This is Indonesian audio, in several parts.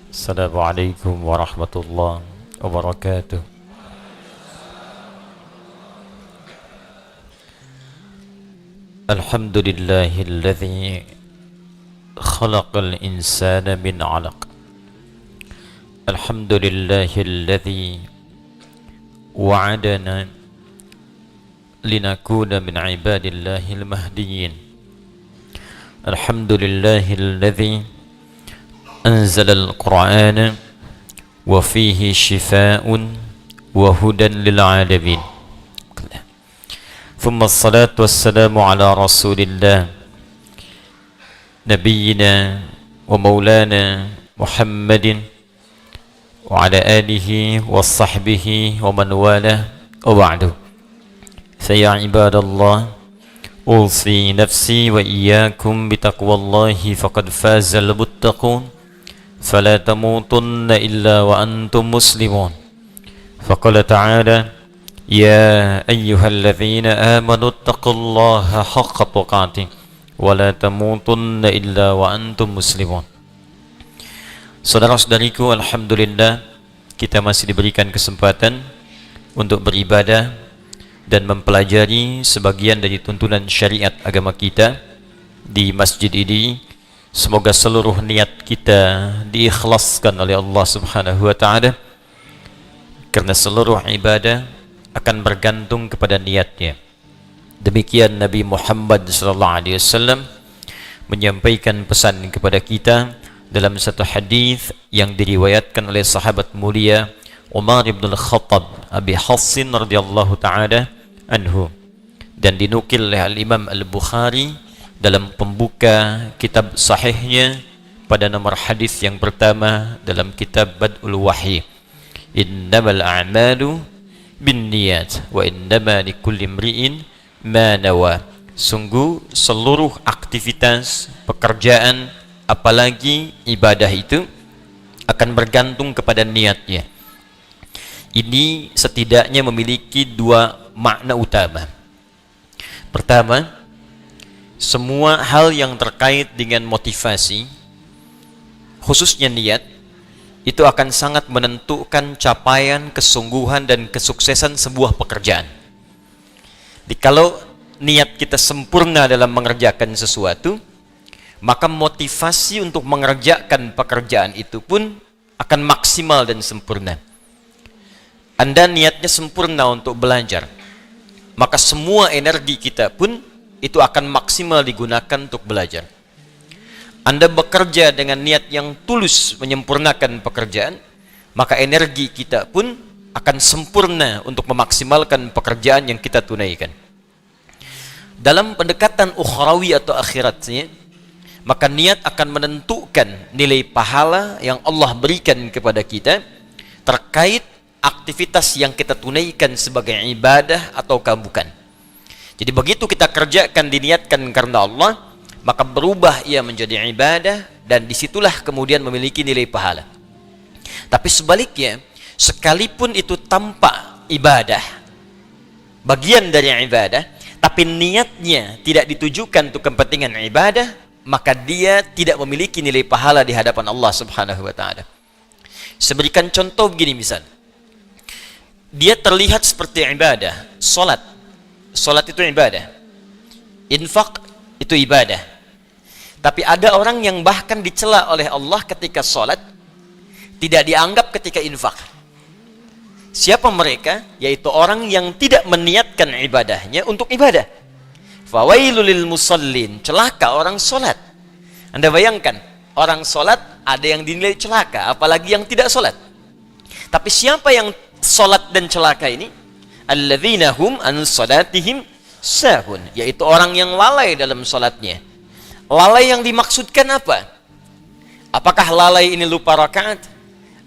السلام عليكم ورحمة الله وبركاته. الحمد لله الذي خلق الإنسان من علق. الحمد لله الذي وعدنا لنكون من عباد الله المهديين. الحمد لله الذي أنزل القرآن وفيه شفاء وهدى للعالمين. ثم الصلاة والسلام على رسول الله نبينا ومولانا محمد وعلى آله وصحبه ومن والاه وبعد. فيا عباد الله، أوصي نفسي وإياكم بتقوى الله فقد فاز المتقون، فلا تموتن إلا وأنتم مسلمون. فقال تعالى: يا أيها الذين آمنوا اتقوا الله حق تقاته ولا تموتن إلا وأنتم مسلمون. Saudara-saudariku, alhamdulillah kita masih diberikan kesempatan untuk beribadah dan mempelajari sebagian dari tuntunan syariat agama kita di masjid ini. Semoga seluruh niat kita diikhlaskan oleh Allah Subhanahu wa taala, karena seluruh ibadah akan bergantung kepada niatnya. Demikian Nabi Muhammad SAW menyampaikan pesan kepada kita dalam satu hadis yang diriwayatkan oleh sahabat mulia Umar bin Khattab Abi Hassin radhiyallahu taala anhu, dan dinukil oleh Al-Imam Al-Bukhari dalam pembuka kitab sahihnya pada nomor hadis yang pertama dalam kitab Bad'ul Wahyi. Innamal a'malu binniyat wa innama likulli imri'in ma nawa. Sungguh seluruh aktivitas, pekerjaan, apalagi ibadah itu akan bergantung kepada niatnya. Ini setidaknya memiliki dua makna utama. Pertama, semua hal yang terkait dengan motivasi, khususnya niat, itu akan sangat menentukan capaian, kesungguhan, dan kesuksesan sebuah pekerjaan. Jadi kalau niat kita sempurna dalam mengerjakan sesuatu, maka motivasi untuk mengerjakan pekerjaan itu pun akan maksimal dan sempurna. Anda niatnya sempurna untuk belajar, maka semua energi kita pun itu akan maksimal digunakan untuk belajar. Anda bekerja dengan niat yang tulus menyempurnakan pekerjaan, maka energi kita pun akan sempurna untuk memaksimalkan pekerjaan yang kita tunaikan. Dalam pendekatan ukhrawi atau akhiratnya, maka niat akan menentukan nilai pahala yang Allah berikan kepada kita terkait aktivitas yang kita tunaikan sebagai ibadah ataukah bukan. Jadi begitu kita kerjakan diniatkan karena Allah, maka berubah ia menjadi ibadah, dan disitulah kemudian memiliki nilai pahala. Tapi sebaliknya, sekalipun itu tanpa ibadah, bagian dari ibadah, tapi niatnya tidak ditujukan untuk kepentingan ibadah, maka dia tidak memiliki nilai pahala di hadapan Allah Subhanahu wa taala. Saya berikan contoh begini, misal dia terlihat seperti ibadah, Salat itu ibadah, infak itu ibadah. Tapi ada orang yang bahkan dicela oleh Allah ketika salat, tidak dianggap ketika infak. Siapa mereka? Yaitu orang yang tidak meniatkan ibadahnya untuk ibadah. Fawailul lil musallin, celaka orang salat. Anda bayangkan, orang salat ada yang dinilai celaka, apalagi yang tidak salat. Tapi siapa yang salat dan celaka ini? Alladzina hum an salatihim sahun, yaitu orang yang lalai dalam salatnya. Lalai yang dimaksudkan apa? Apakah lalai ini lupa rakaat?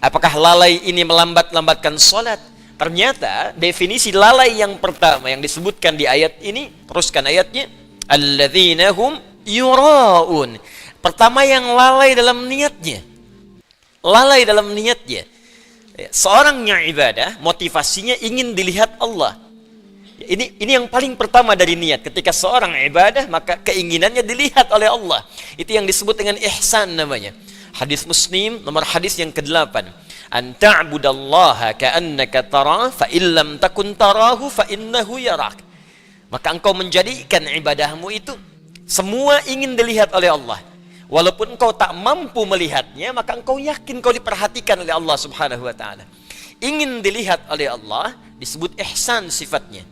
Apakah lalai ini melambat-lambatkan salat? Ternyata definisi lalai yang pertama yang disebutkan di ayat ini, teruskan ayatnya, alladzina hum yuraun. Pertama, yang lalai dalam niatnya. Lalai dalam niatnya. Seorang yang ibadah, motivasinya ingin dilihat Allah. Ini yang paling pertama dari niat. Ketika seorang ibadah, maka keinginannya dilihat oleh Allah. Itu yang disebut dengan ihsan namanya. Hadis Muslim nomor hadis yang ke-8. An ta'budallaha ka'annaka tara fa illam takun tarahu fa innahu yarak. Maka engkau menjadikan ibadahmu itu semua ingin dilihat oleh Allah. Walaupun engkau tak mampu melihatnya, maka engkau yakin kau diperhatikan oleh Allah Subhanahu wa taala. Ingin dilihat oleh Allah disebut ihsan sifatnya.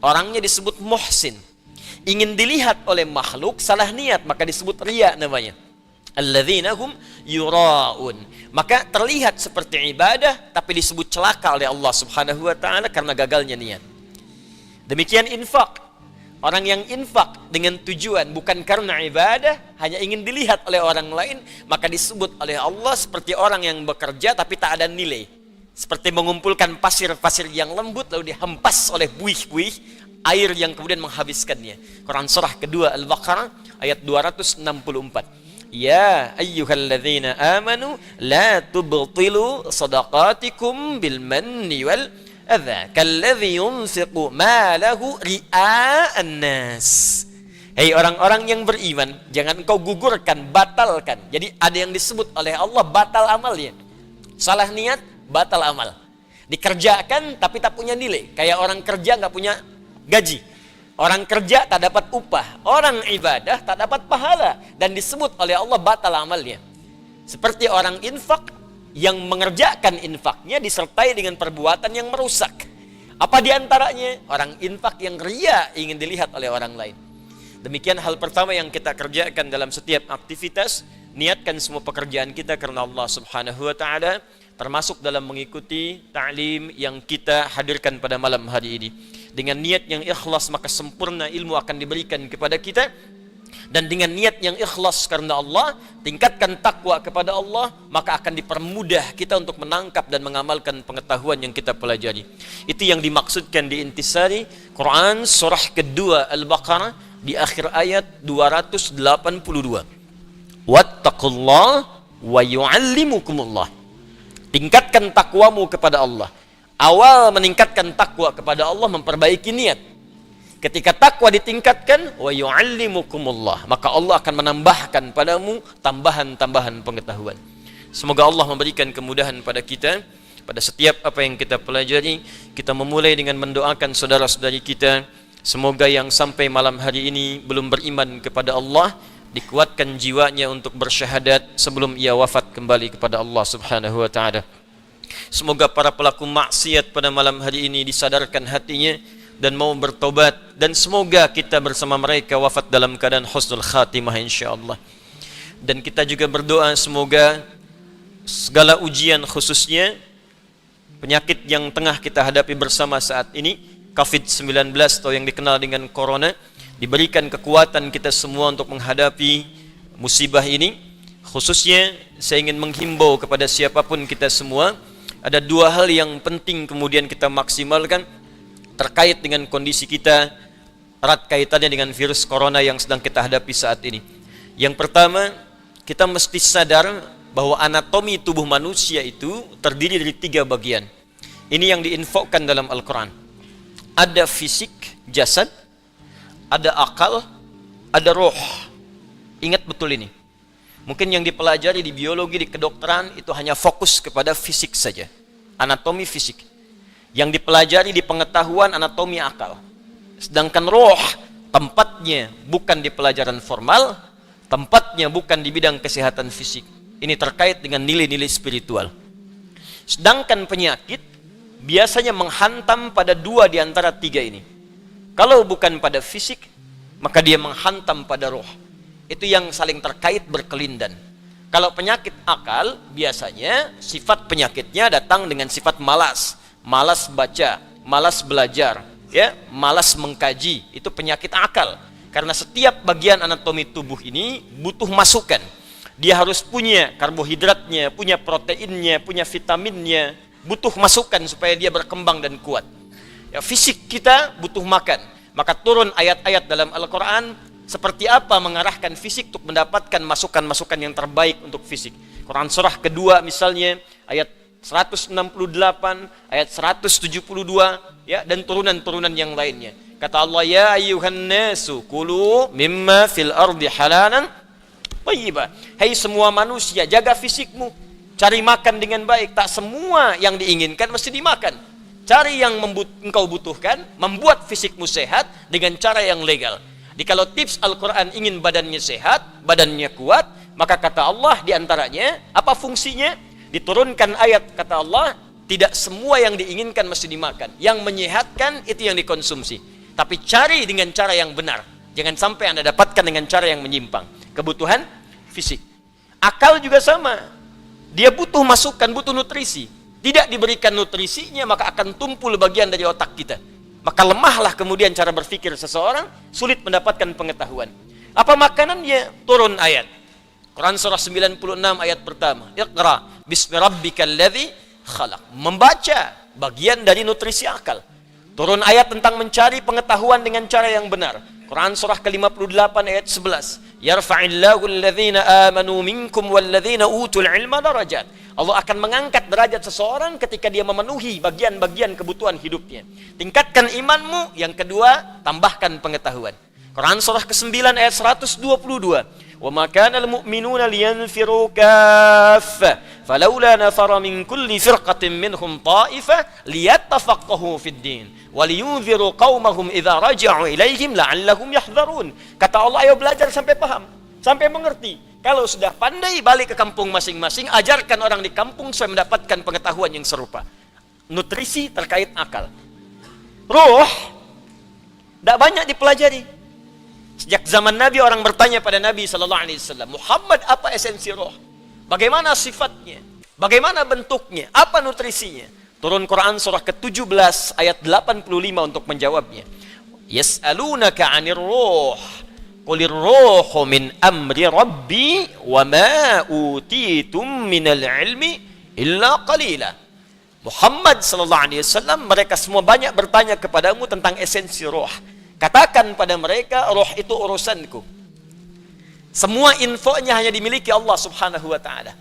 Orangnya disebut muhsin. Ingin dilihat oleh makhluk salah niat, maka disebut riya namanya. Alladzina hum yura'un. Maka terlihat seperti ibadah tapi disebut celaka oleh Allah Subhanahu wa taala karena gagalnya niat. Demikian infak. Orang yang infak dengan tujuan bukan karena ibadah, hanya ingin dilihat oleh orang lain, maka disebut oleh Allah seperti orang yang bekerja tapi tak ada nilai. Seperti mengumpulkan pasir-pasir yang lembut lalu dihempas oleh buih-buih air yang kemudian menghabiskannya. Quran surah kedua Al-Baqarah ayat 264. Ya ayyuhalladzina amanu la tubtilu sadaqatikum bil manni wal adza kalladzi yunfiqu malahu ria'an nas. Hei orang-orang yang beriman, jangan engkau gugurkan, batalkan. Jadi ada yang disebut oleh Allah batal amalnya. Salah niat, batal amal. Dikerjakan tapi tak punya nilai. Kayak orang kerja nggak punya gaji. Orang kerja tak dapat upah. Orang ibadah tak dapat pahala. Dan disebut oleh Allah batal amalnya. Seperti orang infak yang mengerjakan infaknya disertai dengan perbuatan yang merusak. Apa diantaranya? Orang infak yang riya ingin dilihat oleh orang lain. Demikian hal pertama yang kita kerjakan dalam setiap aktivitas. Niatkan semua pekerjaan kita karena Allah Subhanahu wa ta'ala, termasuk dalam mengikuti ta'lim yang kita hadirkan pada malam hari ini. Dengan niat yang ikhlas maka sempurna ilmu akan diberikan kepada kita. Dan dengan niat yang ikhlas karena Allah, tingkatkan takwa kepada Allah, maka akan dipermudah kita untuk menangkap dan mengamalkan pengetahuan yang kita pelajari. Itu yang dimaksudkan di intisari Quran surah kedua Al-Baqarah di akhir ayat 282. Wattaqullah wa yu'allimukumullah. Tingkatkan takwamu kepada Allah. Awal meningkatkan takwa kepada Allah memperbaiki niat. Ketika takwa ditingkatkan, wa yu'allimukumullah, maka Allah akan menambahkan padamu tambahan-tambahan pengetahuan. Semoga Allah memberikan kemudahan pada kita pada setiap apa yang kita pelajari. Kita memulai dengan mendoakan saudara-saudari kita, semoga yang sampai malam hari ini belum beriman kepada Allah dikuatkan jiwanya untuk bersyahadat sebelum ia wafat kembali kepada Allah Subhanahu wa taala. Semoga para pelaku maksiat pada malam hari ini disadarkan hatinya dan mau bertobat, dan semoga kita bersama mereka wafat dalam keadaan husnul khatimah insyaallah. Dan kita juga berdoa semoga segala ujian, khususnya penyakit yang tengah kita hadapi bersama saat ini, COVID-19 atau yang dikenal dengan corona, diberikan kekuatan kita semua untuk menghadapi musibah ini. Khususnya saya ingin menghimbau kepada siapapun kita semua, ada dua hal yang penting kemudian kita maksimalkan terkait dengan kondisi kita, erat kaitannya dengan virus corona yang sedang kita hadapi saat ini. Yang pertama, kita mesti sadar bahwa anatomi tubuh manusia itu terdiri dari 3 bagian. Ini yang diinfokan dalam Al-Quran. Ada fisik, jasad, ada akal, ada roh. Ingat betul ini. Mungkin yang dipelajari di biologi, di kedokteran itu hanya fokus kepada fisik saja, anatomi fisik. Yang dipelajari di pengetahuan anatomi akal. Sedangkan roh tempatnya bukan di pelajaran formal, tempatnya bukan di bidang kesehatan fisik. Ini terkait dengan nilai-nilai spiritual. Sedangkan penyakit biasanya menghantam pada 2 di antara 3 ini. Kalau bukan pada fisik, maka dia menghantam pada roh. Itu yang saling terkait berkelindan. Kalau penyakit akal, biasanya sifat penyakitnya datang dengan sifat malas. Malas baca, malas belajar, ya, malas mengkaji, itu penyakit akal. Karena setiap bagian anatomi tubuh ini butuh masukan. Dia harus punya karbohidratnya, punya proteinnya, punya vitaminnya, butuh masukan supaya dia berkembang dan kuat. Ya, fisik kita butuh makan. Maka turun ayat-ayat dalam Al-Quran seperti apa mengarahkan fisik untuk mendapatkan masukan-masukan yang terbaik untuk fisik. Quran surah kedua misalnya ayat 168, ayat 172, ya, dan turunan-turunan yang lainnya. Kata Allah, ya ayyuhan nasu kulu mimma fil ardi halalan thayyibah. Hai semua manusia, jaga fisikmu, cari makan dengan baik. Tak semua yang diinginkan mesti dimakan. Cari yang engkau butuhkan, membuat fisikmu sehat dengan cara yang legal. Jadi kalau tips Al-Quran ingin badannya sehat, badannya kuat, maka kata Allah diantaranya, apa fungsinya? Diturunkan ayat kata Allah, tidak semua yang diinginkan mesti dimakan. Yang menyehatkan itu yang dikonsumsi. Tapi cari dengan cara yang benar. Jangan sampai Anda dapatkan dengan cara yang menyimpang. Kebutuhan fisik. Akal juga sama. Dia butuh masukan, butuh nutrisi. Tidak diberikan nutrisinya, maka akan tumpul bagian dari otak kita. Maka lemahlah kemudian cara berpikir seseorang, sulit mendapatkan pengetahuan. Apa makanannya? Turun ayat. Quran surah 96 ayat pertama. Iqra bismi rabbikal ladzi khalaq. Membaca bagian dari nutrisi akal. Turun ayat tentang mencari pengetahuan dengan cara yang benar. Quran surah ke-58 ayat 11. Yarfa'illahu alladhina amanu minkum walladhina utul ilma darajat. Allah akan mengangkat derajat seseorang ketika dia memenuhi bagian-bagian kebutuhan hidupnya. Tingkatkan imanmu. Yang kedua, tambahkan pengetahuan. Quran surah ke-9 ayat 122. Wa ma kana al-mu'minuna liyanfiru kaffah falawla nafara min kulli firqatin minhum ta'ifah liyattafaqahu fid din wa liyunziru qaumahum idza raja'u ilaihim la'allahum yahdharun. Kata Allah, ayo belajar sampai paham, sampai mengerti. Kalau sudah pandai, balik ke kampung masing-masing, ajarkan orang di kampung supaya mendapatkan pengetahuan yang serupa. Nutrisi terkait akal. Ruh tidak banyak dipelajari. Sejak zaman Nabi, orang bertanya pada Nabi SAW, Muhammad, apa esensi roh? Bagaimana sifatnya? Bagaimana bentuknya? Apa nutrisinya? Turun Quran surah ke-17 ayat 85 untuk menjawabnya. Yas'alunaka 'anir ruh. Qulir ruhu min amri rabbi wa ma utitum minal ilmi illa qalila. Muhammad SAW, mereka semua banyak bertanya kepadamu tentang esensi roh. Katakan pada mereka, roh itu urusanku. Semua infonya hanya dimiliki Allah Subhanahu wa ta'ala.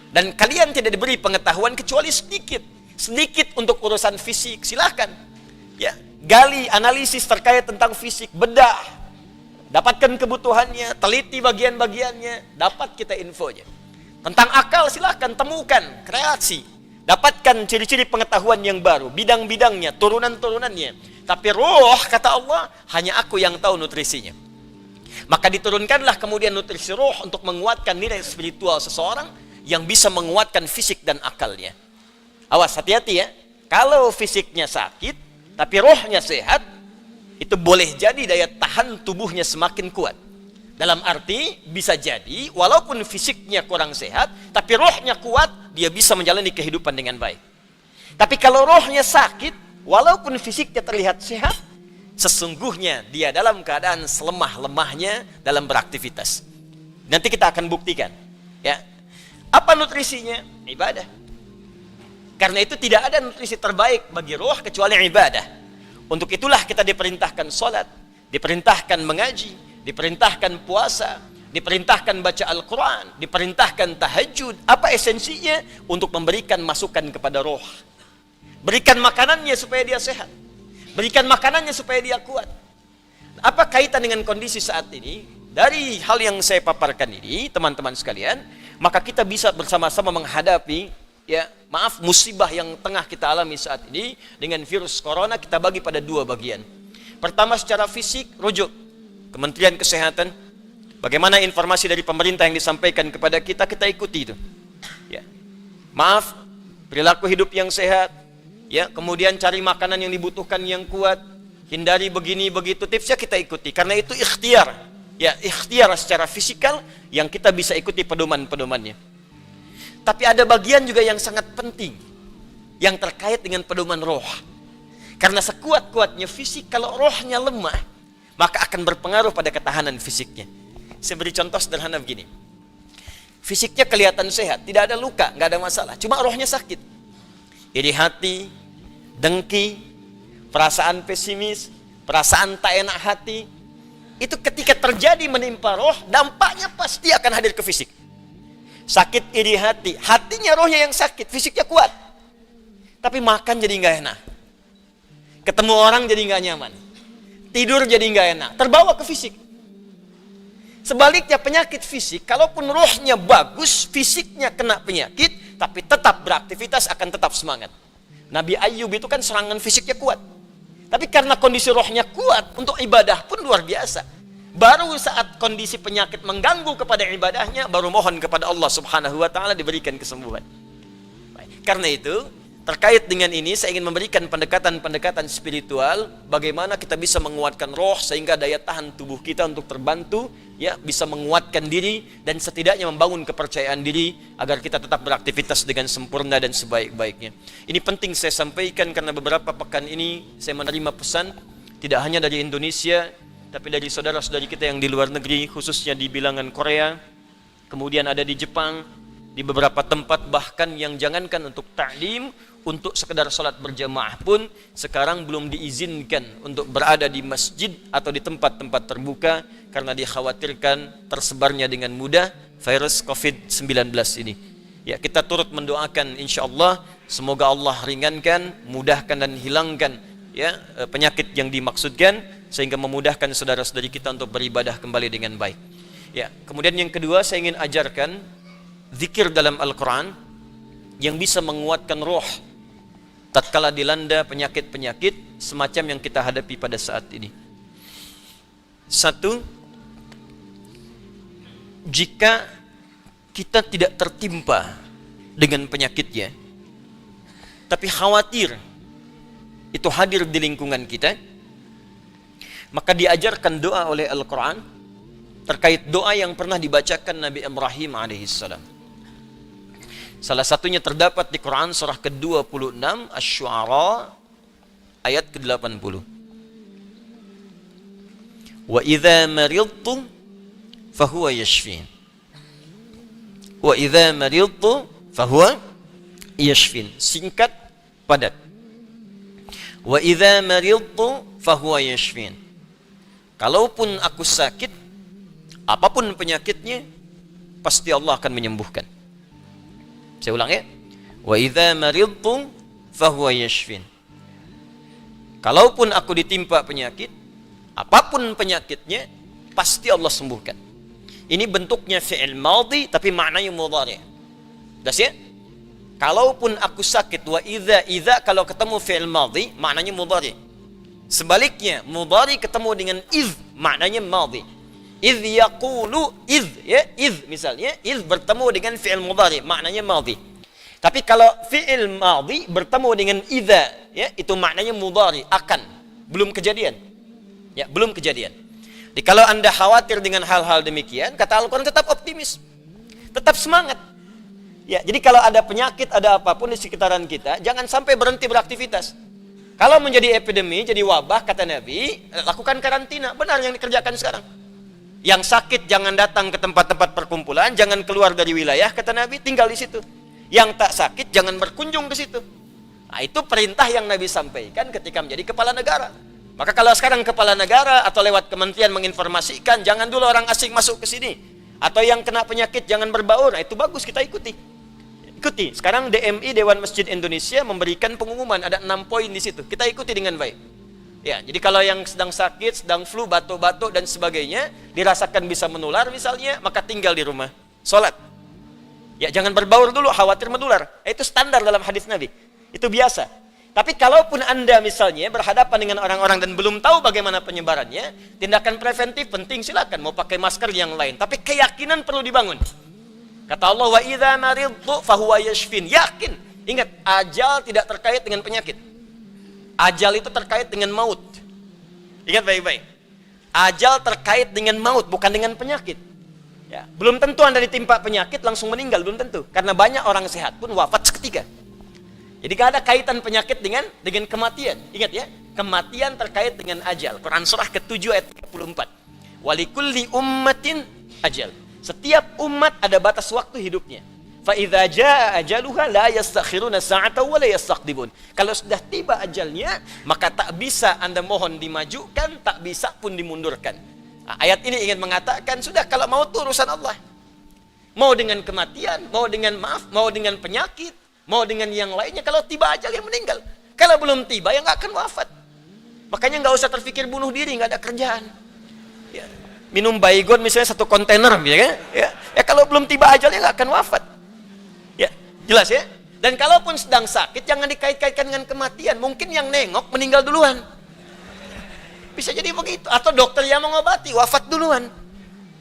Dan kalian tidak diberi pengetahuan kecuali sedikit. Sedikit untuk urusan fisik, silahkan. Ya, gali analisis terkait tentang fisik, bedah. Dapatkan kebutuhannya, teliti bagian-bagiannya, dapat kita infonya. Tentang akal silahkan temukan, kreasi. Dapatkan ciri-ciri pengetahuan yang baru, bidang-bidangnya, turunan-turunannya. Tapi roh, kata Allah, hanya aku yang tahu nutrisinya. Maka diturunkanlah kemudian nutrisi roh untuk menguatkan nilai spiritual seseorang yang bisa menguatkan fisik dan akalnya. Awas, hati-hati ya. Kalau fisiknya sakit, tapi rohnya sehat, itu boleh jadi daya tahan tubuhnya semakin kuat. Dalam arti, bisa jadi walaupun fisiknya kurang sehat, tapi rohnya kuat, dia bisa menjalani kehidupan dengan baik. Tapi kalau rohnya sakit, walaupun fisiknya terlihat sehat, sesungguhnya dia dalam keadaan selemah-lemahnya dalam beraktivitas. Nanti kita akan buktikan. Ya, apa nutrisinya? Ibadah. Karena itu tidak ada nutrisi terbaik bagi roh kecuali ibadah. Untuk itulah kita diperintahkan sholat, diperintahkan mengaji, diperintahkan puasa, diperintahkan baca Al-Quran, diperintahkan tahajud. Apa esensinya? Untuk memberikan masukan kepada roh. Berikan makanannya supaya dia sehat. Berikan makanannya supaya dia kuat. Apa kaitan dengan kondisi saat ini? Dari hal yang saya paparkan ini, teman-teman sekalian, maka kita bisa bersama-sama menghadapi, ya, maaf, musibah yang tengah kita alami saat ini dengan virus corona. Kita bagi pada dua bagian. Pertama, secara fisik, rujuk Kementerian Kesehatan. Bagaimana informasi dari pemerintah yang disampaikan kepada kita, kita ikuti itu. Ya. Maaf, perilaku hidup yang sehat. Ya, kemudian cari makanan yang dibutuhkan yang kuat, hindari begini begitu, tipsnya kita ikuti karena itu ikhtiar. Ya, ikhtiar secara fisikal yang kita bisa ikuti pedoman-pedomannya. Tapi ada bagian juga yang sangat penting yang terkait dengan pedoman roh. Karena sekuat-kuatnya fisik, kalau rohnya lemah, maka akan berpengaruh pada ketahanan fisiknya. Saya beri contoh sederhana begini. Fisiknya kelihatan sehat, tidak ada luka, nggak ada masalah, cuma rohnya sakit. Iri hati, dengki, perasaan pesimis, perasaan tak enak hati, itu ketika terjadi menimpa roh, dampaknya pasti akan hadir ke fisik. Sakit iri hati, hatinya rohnya yang sakit, fisiknya kuat, tapi makan jadi nggak enak, ketemu orang jadi nggak nyaman, tidur jadi nggak enak, terbawa ke fisik. Sebaliknya penyakit fisik, kalaupun rohnya bagus, fisiknya kena penyakit, tapi tetap beraktivitas, akan tetap semangat. Nabi Ayyub itu kan serangan fisiknya kuat. Tapi karena kondisi rohnya kuat, untuk ibadah pun luar biasa. Baru saat kondisi penyakit mengganggu kepada ibadahnya, baru mohon kepada Allah Subhanahu wa ta'ala diberikan kesembuhan. Baik. Karena itu, terkait dengan ini, saya ingin memberikan pendekatan-pendekatan spiritual, bagaimana kita bisa menguatkan roh, sehingga daya tahan tubuh kita untuk terbantu, ya, bisa menguatkan diri, dan setidaknya membangun kepercayaan diri, agar kita tetap beraktivitas dengan sempurna dan sebaik-baiknya. Ini penting saya sampaikan, karena beberapa pekan ini, saya menerima pesan, tidak hanya dari Indonesia, tapi dari saudara-saudari kita yang di luar negeri, khususnya di bilangan Korea, kemudian ada di Jepang, di beberapa tempat, bahkan yang jangankan untuk ta'lim, untuk sekedar salat berjamaah pun sekarang belum diizinkan untuk berada di masjid atau di tempat-tempat terbuka, karena dikhawatirkan tersebarnya dengan mudah virus COVID-19 ini. Ya, kita turut mendoakan insyaallah semoga Allah ringankan, mudahkan dan hilangkan, ya, penyakit yang dimaksudkan, sehingga memudahkan saudara-saudari kita untuk beribadah kembali dengan baik. Ya, kemudian yang kedua, saya ingin ajarkan zikir dalam Al-Quran yang bisa menguatkan roh tatkala dilanda penyakit-penyakit semacam yang kita hadapi pada saat ini. Satu, jika kita tidak tertimpa dengan penyakitnya, tapi khawatir itu hadir di lingkungan kita, maka diajarkan doa oleh Al-Quran terkait doa yang pernah dibacakan Nabi Ibrahim alaihissalam. Salah satunya terdapat di Quran surah ke-26 Asy-Syu'ara ayat ke-80. Wa idza maridtu fahuwa yashfin. Wa idza maridtu fahuwa yashfin. Singkat, padat. Wa idza maridtu fahuwa yashfin. Kalaupun aku sakit, apapun penyakitnya, pasti Allah akan menyembuhkan. Saya ulang ya. Wa idza maridtu fahuwa yashfin. Kalaupun aku ditimpa penyakit, apapun penyakitnya, pasti Allah sembuhkan. Ini bentuknya fi'il madhi tapi maknanya mudhari'. Das ya? Kalaupun aku sakit, wa idza kalau ketemu fi'il madhi maknanya mudhari'. Sebaliknya, mudhari ketemu dengan iz maknanya madhi. Iz yaqulu iz, ya, iz misalnya, iz bertemu dengan fi'il mudhari maknanya madhi. Tapi kalau fi'il madhi bertemu dengan idza, ya, itu maknanya mudhari, akan, belum kejadian. Ya, belum kejadian. Jadi kalau Anda khawatir dengan hal-hal demikian, kata Al-Qur'an, tetap optimis. Tetap semangat. Ya, jadi kalau ada penyakit, ada apapun di sekitaran kita, jangan sampai berhenti beraktivitas. Kalau menjadi epidemi, jadi wabah, kata Nabi, lakukan karantina. Benar yang dikerjakan sekarang. Yang sakit jangan datang ke tempat-tempat perkumpulan, jangan keluar dari wilayah, kata Nabi, tinggal di situ. Yang tak sakit jangan berkunjung ke situ. Nah, itu perintah yang Nabi sampaikan ketika menjadi kepala negara. Maka kalau sekarang kepala negara atau lewat kementerian menginformasikan, jangan dulu orang asing masuk ke sini. Atau yang kena penyakit jangan berbaur. Nah, itu bagus, kita ikuti. Ikuti. Sekarang DMI, Dewan Masjid Indonesia, memberikan pengumuman, ada 6 poin di situ. Kita ikuti dengan baik. Ya, jadi kalau yang sedang sakit, sedang flu, batuk-batuk dan sebagainya, dirasakan bisa menular misalnya, maka tinggal di rumah, sholat. Ya, jangan berbaur dulu, khawatir menular. Itu standar dalam hadis Nabi. Itu biasa. Tapi kalaupun Anda misalnya berhadapan dengan orang-orang dan belum tahu bagaimana penyebarannya, tindakan preventif penting, silakan mau pakai masker yang lain. Tapi keyakinan perlu dibangun. Kata Allah, wa idza maridtu fahuwa yashfin. Yakin. Ingat, ajal tidak terkait dengan penyakit. Ajal itu terkait dengan maut. Ingat baik-baik. Ajal terkait dengan maut, bukan dengan penyakit. Ya, belum tentu Anda ditimpa penyakit langsung meninggal, belum tentu. Karena banyak orang sehat pun wafat seketika. Jadi gak ada kaitan penyakit dengan kematian. Ingat ya, kematian terkait dengan ajal. Quran surah ke-7 ayat 34. Walikulli ummatin ajal. Setiap umat ada batas waktu hidupnya. Fa idza jaa ajaluha la yastakhiruna sa'atan wa la yastaqdimun. Kalau sudah tiba ajalnya, maka tak bisa Anda mohon dimajukan, tak bisa pun dimundurkan. Nah, ayat ini ingin mengatakan, sudah, kalau mau itu urusan Allah. Mau dengan kematian, mau dengan maaf, mau dengan penyakit, mau dengan yang lainnya, kalau tiba ajal yang meninggal. Kalau belum tiba, ya nggak akan wafat. Makanya nggak usah terpikir bunuh diri, nggak ada kerjaan. Ya. minum Baygon misalnya 1 kontainer ya kalau belum tiba ajalnya nggak akan wafat. Ya, jelas ya? Dan kalaupun sedang sakit jangan dikait-kaitkan dengan kematian. Mungkin yang nengok meninggal duluan. Bisa jadi begitu, atau dokter yang mengobati wafat duluan.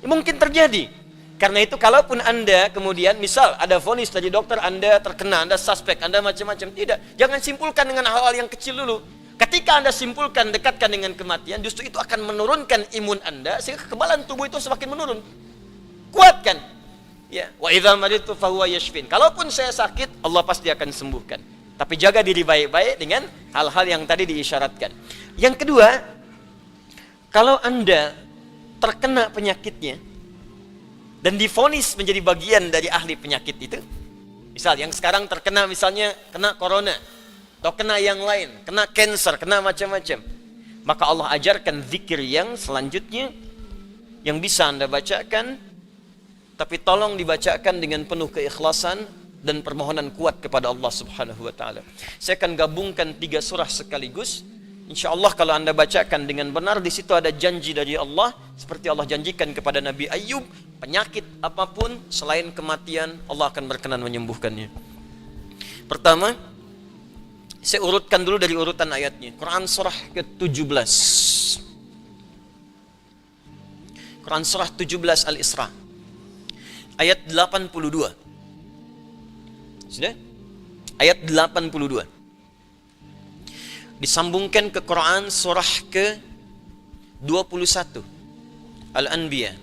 Mungkin terjadi. Karena itu kalaupun Anda kemudian misal ada vonis dari dokter, Anda terkena, Anda suspek, Anda macam-macam, tidak. Jangan simpulkan dengan hal-hal yang kecil dulu. Ketika Anda simpulkan, dekatkan dengan kematian, justru itu akan menurunkan imun Anda sehingga kekebalan tubuh itu semakin menurun. Kuatkan. Ya, wa idza maridtu fahuwa yashfin. Kalaupun saya sakit, Allah pasti akan sembuhkan. Tapi jaga diri baik-baik dengan hal-hal yang tadi diisyaratkan. Yang kedua, kalau Anda terkena penyakitnya dan divonis menjadi bagian dari ahli penyakit itu, misal yang sekarang terkena misalnya kena corona, atau kena yang lain, kena cancer, kena macam-macam, maka Allah ajarkan zikir yang selanjutnya yang bisa Anda bacakan, tapi tolong dibacakan dengan penuh keikhlasan dan permohonan kuat kepada Allah Subhanahu wa taala. Saya akan gabungkan 3 surah sekaligus. Insyaallah kalau Anda bacakan dengan benar, di situ ada janji dari Allah seperti Allah janjikan kepada Nabi Ayub, penyakit apapun selain kematian Allah akan berkenan menyembuhkannya. Pertama, saya urutkan dulu dari urutan ayatnya. Quran surah ke-17. Quran surah 17 Al-Isra. Ayat 82. Sudah? Ayat 82. Disambungkan ke Quran surah ke-21 Al-Anbiya.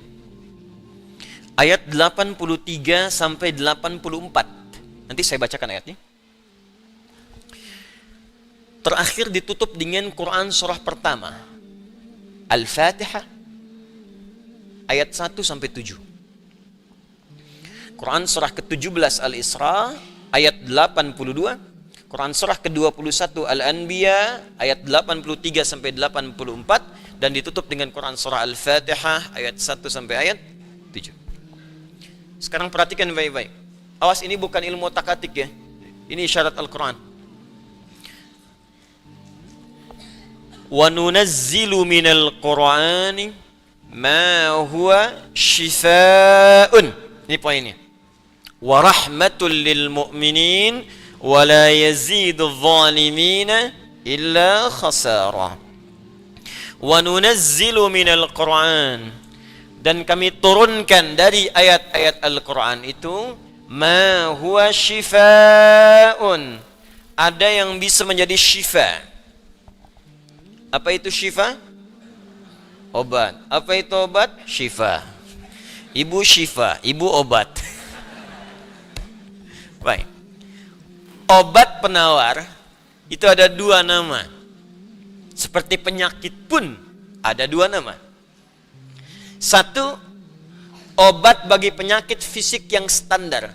Ayat 83 sampai 84. Nanti saya bacakan ayatnya. Terakhir ditutup dengan Quran surah pertama Al-Fatihah ayat 1 sampai 7. Quran surah ke-17 Al-Isra ayat 82. Quran surah ke-21 Al-Anbiya ayat 83 sampai 84 dan ditutup dengan Quran surah Al-Fatihah ayat 1 sampai ayat 7. Sekarang perhatikan baik-baik. Awas, ini bukan ilmu takatik ya. Ini isyarat Al-Quran. وَنُنَزِّلُ مِنَ الْقُرْآنِ مَا هُوَ شِفَاءٌ. Ini poinnya. وَرَحْمَةٌ لِلْمُؤْمِنِينَ وَلَا يَزِيدُ الظَّالِمِينَ إِلَّا خَسَارًا. وَنُنَزِّلُ مِنَ الْقُرْآنِ, dan kami turunkan dari ayat-ayat Al-Quran itu مَا هُوَ شِفَاءٌ, ada yang bisa menjadi syifa. Apa itu syifa? Obat. Apa itu obat? Syifa. Ibu syifa, ibu obat. Baik. Obat penawar itu ada 2 nama. Seperti penyakit pun ada 2 nama. 1, obat bagi penyakit fisik yang standar.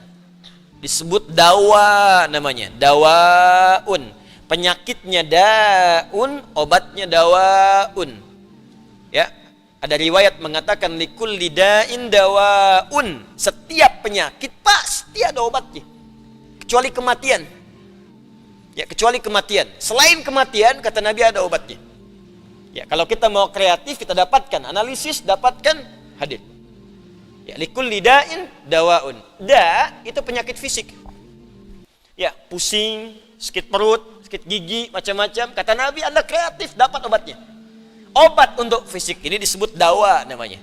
Disebut dawa namanya, dawaun. Penyakitnya daun, obatnya dawaun. Ya, ada riwayat mengatakan likulli da'in dawaun. Setiap penyakit pasti ada obatnya. Kecuali kematian. Ya, kecuali kematian. Selain kematian, kata Nabi, ada obatnya. Ya, kalau kita mau kreatif, kita dapatkan analisis, dapatkan hadir. Ya, likulli da'in dawaun. Da itu penyakit fisik. Ya, pusing, sakit perut, sakit gigi, macam-macam. Kata Nabi, Anda kreatif, dapat obatnya. Obat untuk fisik ini disebut dawa namanya.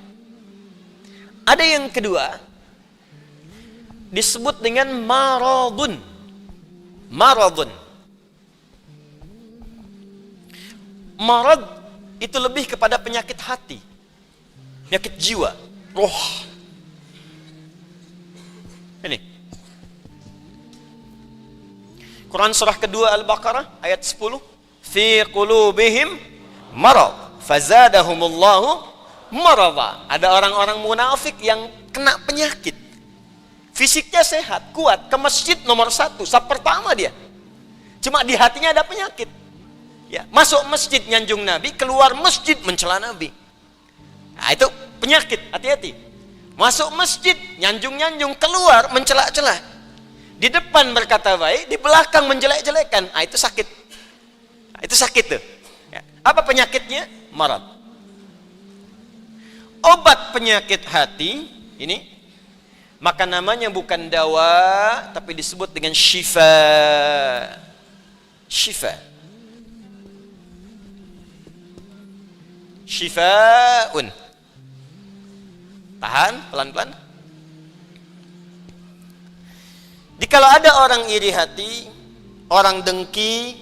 Ada yang kedua, disebut dengan maradun. Maradun. Marad itu lebih kepada penyakit hati, penyakit jiwa, roh. Ini Quran surah kedua Al-Baqarah ayat 10. Fi qulubihim marad fazadahumullahu marada. Ada orang-orang munafik yang kena penyakit. Fisiknya sehat, kuat, ke masjid nomor 1, saf pertama dia. Cuma di hatinya ada penyakit. Ya, masuk masjid nyanjung Nabi, keluar masjid mencela Nabi. Nah, itu penyakit, hati-hati. Masuk masjid nyanjung-nyanjung, keluar mencela-cela. Di depan berkata baik, di belakang menjelek-jelekan. Ah, itu sakit. Itu sakit tuh. Ya. Apa penyakitnya? Marad. obat penyakit hati ini, maka namanya bukan dawa, tapi disebut dengan syifa. Syifa. Syifaun. Tahan, pelan-pelan. Jikalau ada orang iri hati, orang dengki,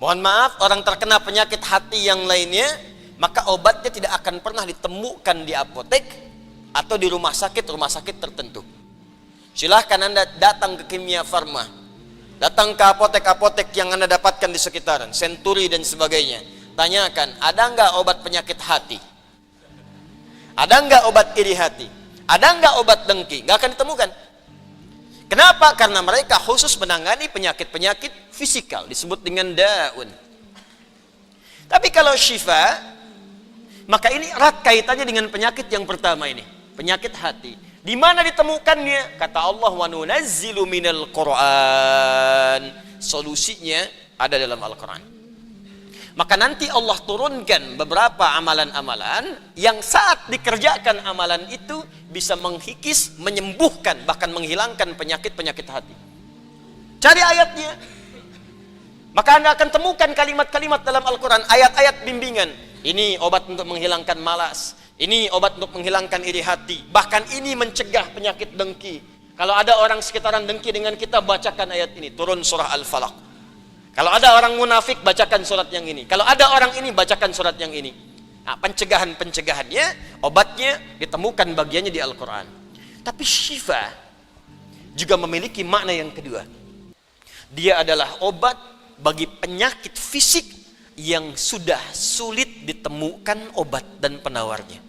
mohon maaf, orang terkena penyakit hati yang lainnya, maka obatnya tidak akan pernah ditemukan di apotek atau di rumah sakit tertentu. Silahkan Anda datang ke Kimia Farma, datang ke apotek-apotek yang Anda dapatkan di sekitaran, Century dan sebagainya. Tanyakan, ada nggak obat penyakit hati? Ada nggak obat iri hati? Ada nggak obat dengki? Nggak akan ditemukan. Kenapa? Karena mereka khusus menangani penyakit-penyakit fisikal, disebut dengan daun. Tapi kalau syifa, maka ini erat kaitannya dengan penyakit yang pertama ini, penyakit hati. Di mana ditemukannya? Kata Allah, wa nunazzilu minal Qur'an. Solusinya ada dalam Al-Quran. Maka nanti Allah turunkan beberapa amalan-amalan yang saat dikerjakan amalan itu bisa menghikis, menyembuhkan, bahkan menghilangkan penyakit-penyakit hati. Cari ayatnya. Maka Anda akan temukan kalimat-kalimat dalam Al-Quran, ayat-ayat bimbingan. Ini obat untuk menghilangkan malas. Ini obat untuk menghilangkan iri hati. Bahkan ini mencegah penyakit dengki. Kalau ada orang sekitaran dengki dengan kita, bacakan ayat ini. Turun surah Al-Falaq. Kalau ada orang munafik, bacakan surat yang ini. Kalau ada orang ini, bacakan surat yang ini. Nah, pencegahan-pencegahannya, obatnya ditemukan bagiannya di Al-Quran. Tapi syifa juga memiliki makna yang kedua. Dia adalah obat bagi penyakit fisik yang sudah sulit ditemukan obat dan penawarnya.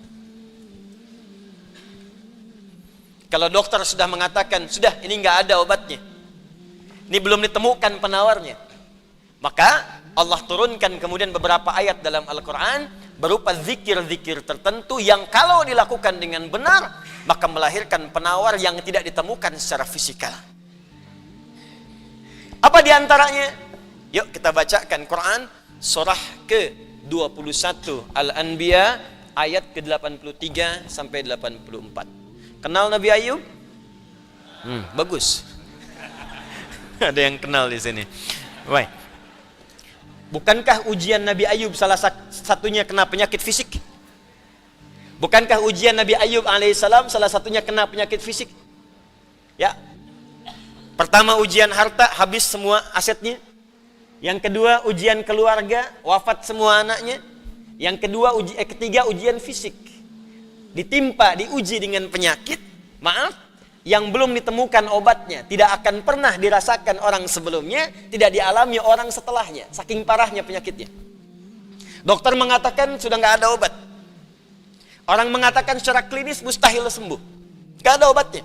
Kalau dokter sudah mengatakan, sudah ini nggak ada obatnya, ini belum ditemukan penawarnya, maka Allah turunkan kemudian beberapa ayat dalam Al-Quran berupa zikir-zikir tertentu yang kalau dilakukan dengan benar, maka melahirkan penawar yang tidak ditemukan secara fisikal. Apa diantaranya? Yuk kita bacakan Quran surah ke-21 Al-Anbiya ayat ke-83 sampai 84. Kenal Nabi Ayub? Bagus. Ada yang kenal di sini. Baik. Bukankah ujian Nabi Ayub salah satunya kena penyakit fisik? Bukankah ujian Nabi Ayub alaihissalam salah satunya kena penyakit fisik? Ya. Pertama ujian harta, habis semua asetnya. Yang kedua ujian keluarga, wafat semua anaknya. Yang kedua ketiga ujian fisik. Ditimpa, diuji dengan penyakit, maaf, yang belum ditemukan obatnya, tidak akan pernah dirasakan orang sebelumnya, tidak dialami orang setelahnya, saking parahnya penyakitnya. Dokter mengatakan sudah nggak ada obat. Orang mengatakan secara klinis mustahil sembuh, nggak ada obatnya.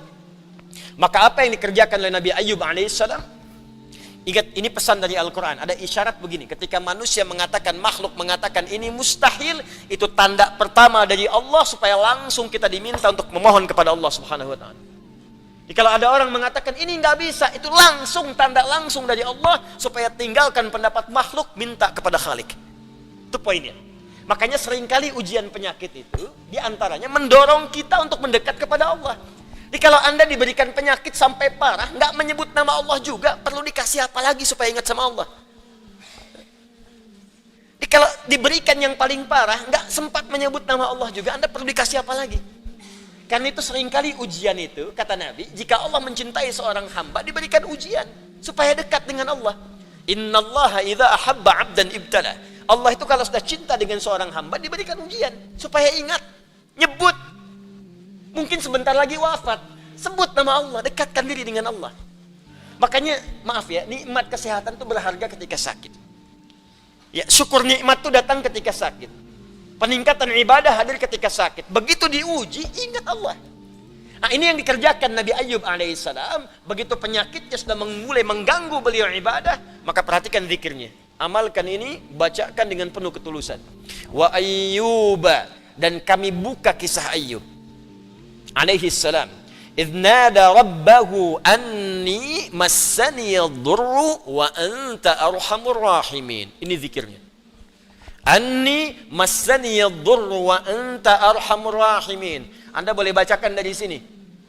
Maka apa yang dikerjakan oleh Nabi Ayub alaihissalam? Ingat, ini pesan dari Al-Quran. Ada isyarat begini, ketika manusia mengatakan, makhluk mengatakan ini mustahil, itu tanda pertama dari Allah supaya langsung kita diminta untuk memohon kepada Allah subhanahu wa ta'ala. Kalau ada orang mengatakan ini nggak bisa, itu langsung tanda langsung dari Allah supaya tinggalkan pendapat makhluk, minta kepada Khalik. Itu poinnya. Makanya seringkali ujian penyakit itu diantaranya mendorong kita untuk mendekat kepada Allah. Jadi kalau Anda diberikan penyakit sampai parah, nggak menyebut nama Allah juga, perlu dikasih apa lagi supaya ingat sama Allah? Jadi kalau diberikan yang paling parah, nggak sempat menyebut nama Allah juga, Anda perlu dikasih apa lagi? Karena itu seringkali ujian itu, kata Nabi, jika Allah mencintai seorang hamba, diberikan ujian supaya dekat dengan Allah. Innallaha idza ahabba 'abdan ibtala. Allah itu kalau sudah cinta dengan seorang hamba, diberikan ujian supaya ingat, nyebut. Mungkin sebentar lagi wafat, sebut nama Allah, dekatkan diri dengan Allah. Makanya, maaf ya, nikmat kesehatan itu berharga ketika sakit. Ya, syukur nikmat itu datang ketika sakit. Peningkatan ibadah hadir ketika sakit. Begitu diuji, ingat Allah. Nah, ini yang dikerjakan Nabi Ayub alaihissalam. Begitu penyakitnya sudah mulai mengganggu beliau ibadah, maka perhatikan zikirnya. Amalkan ini, bacakan dengan penuh ketulusan. Wa Ayyuba, dan kami buka kisah Ayub alaihissalam. Idh nada rabbahu anni massani yadurru wa anta arhamur rahimin. Ini zikirnya. Anni massaniyadh-dhurru wa anta arhamur rahimin. Anda boleh bacakan dari sini.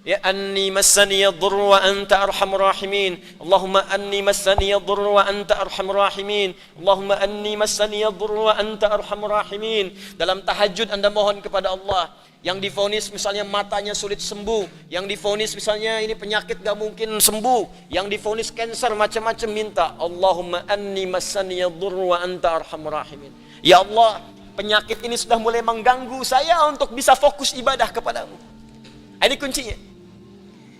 Ya, anni massaniyadh-dhurru wa anta arhamur rahimin. Allahumma anni massaniyadh-dhurru wa anta arhamur rahimin. Allahumma anni massaniyadh-dhurru wa anta arhamur rahimin. Dalam tahajud Anda mohon kepada Allah. Yang divonis misalnya matanya sulit sembuh, yang divonis misalnya ini penyakit gak mungkin sembuh, yang divonis cancer macam-macam, minta Allahumma anni massaniyadh-dhurru wa anta arhamur rahimin. Ya Allah, penyakit ini sudah mulai mengganggu saya untuk bisa fokus ibadah kepadamu. Ini kuncinya.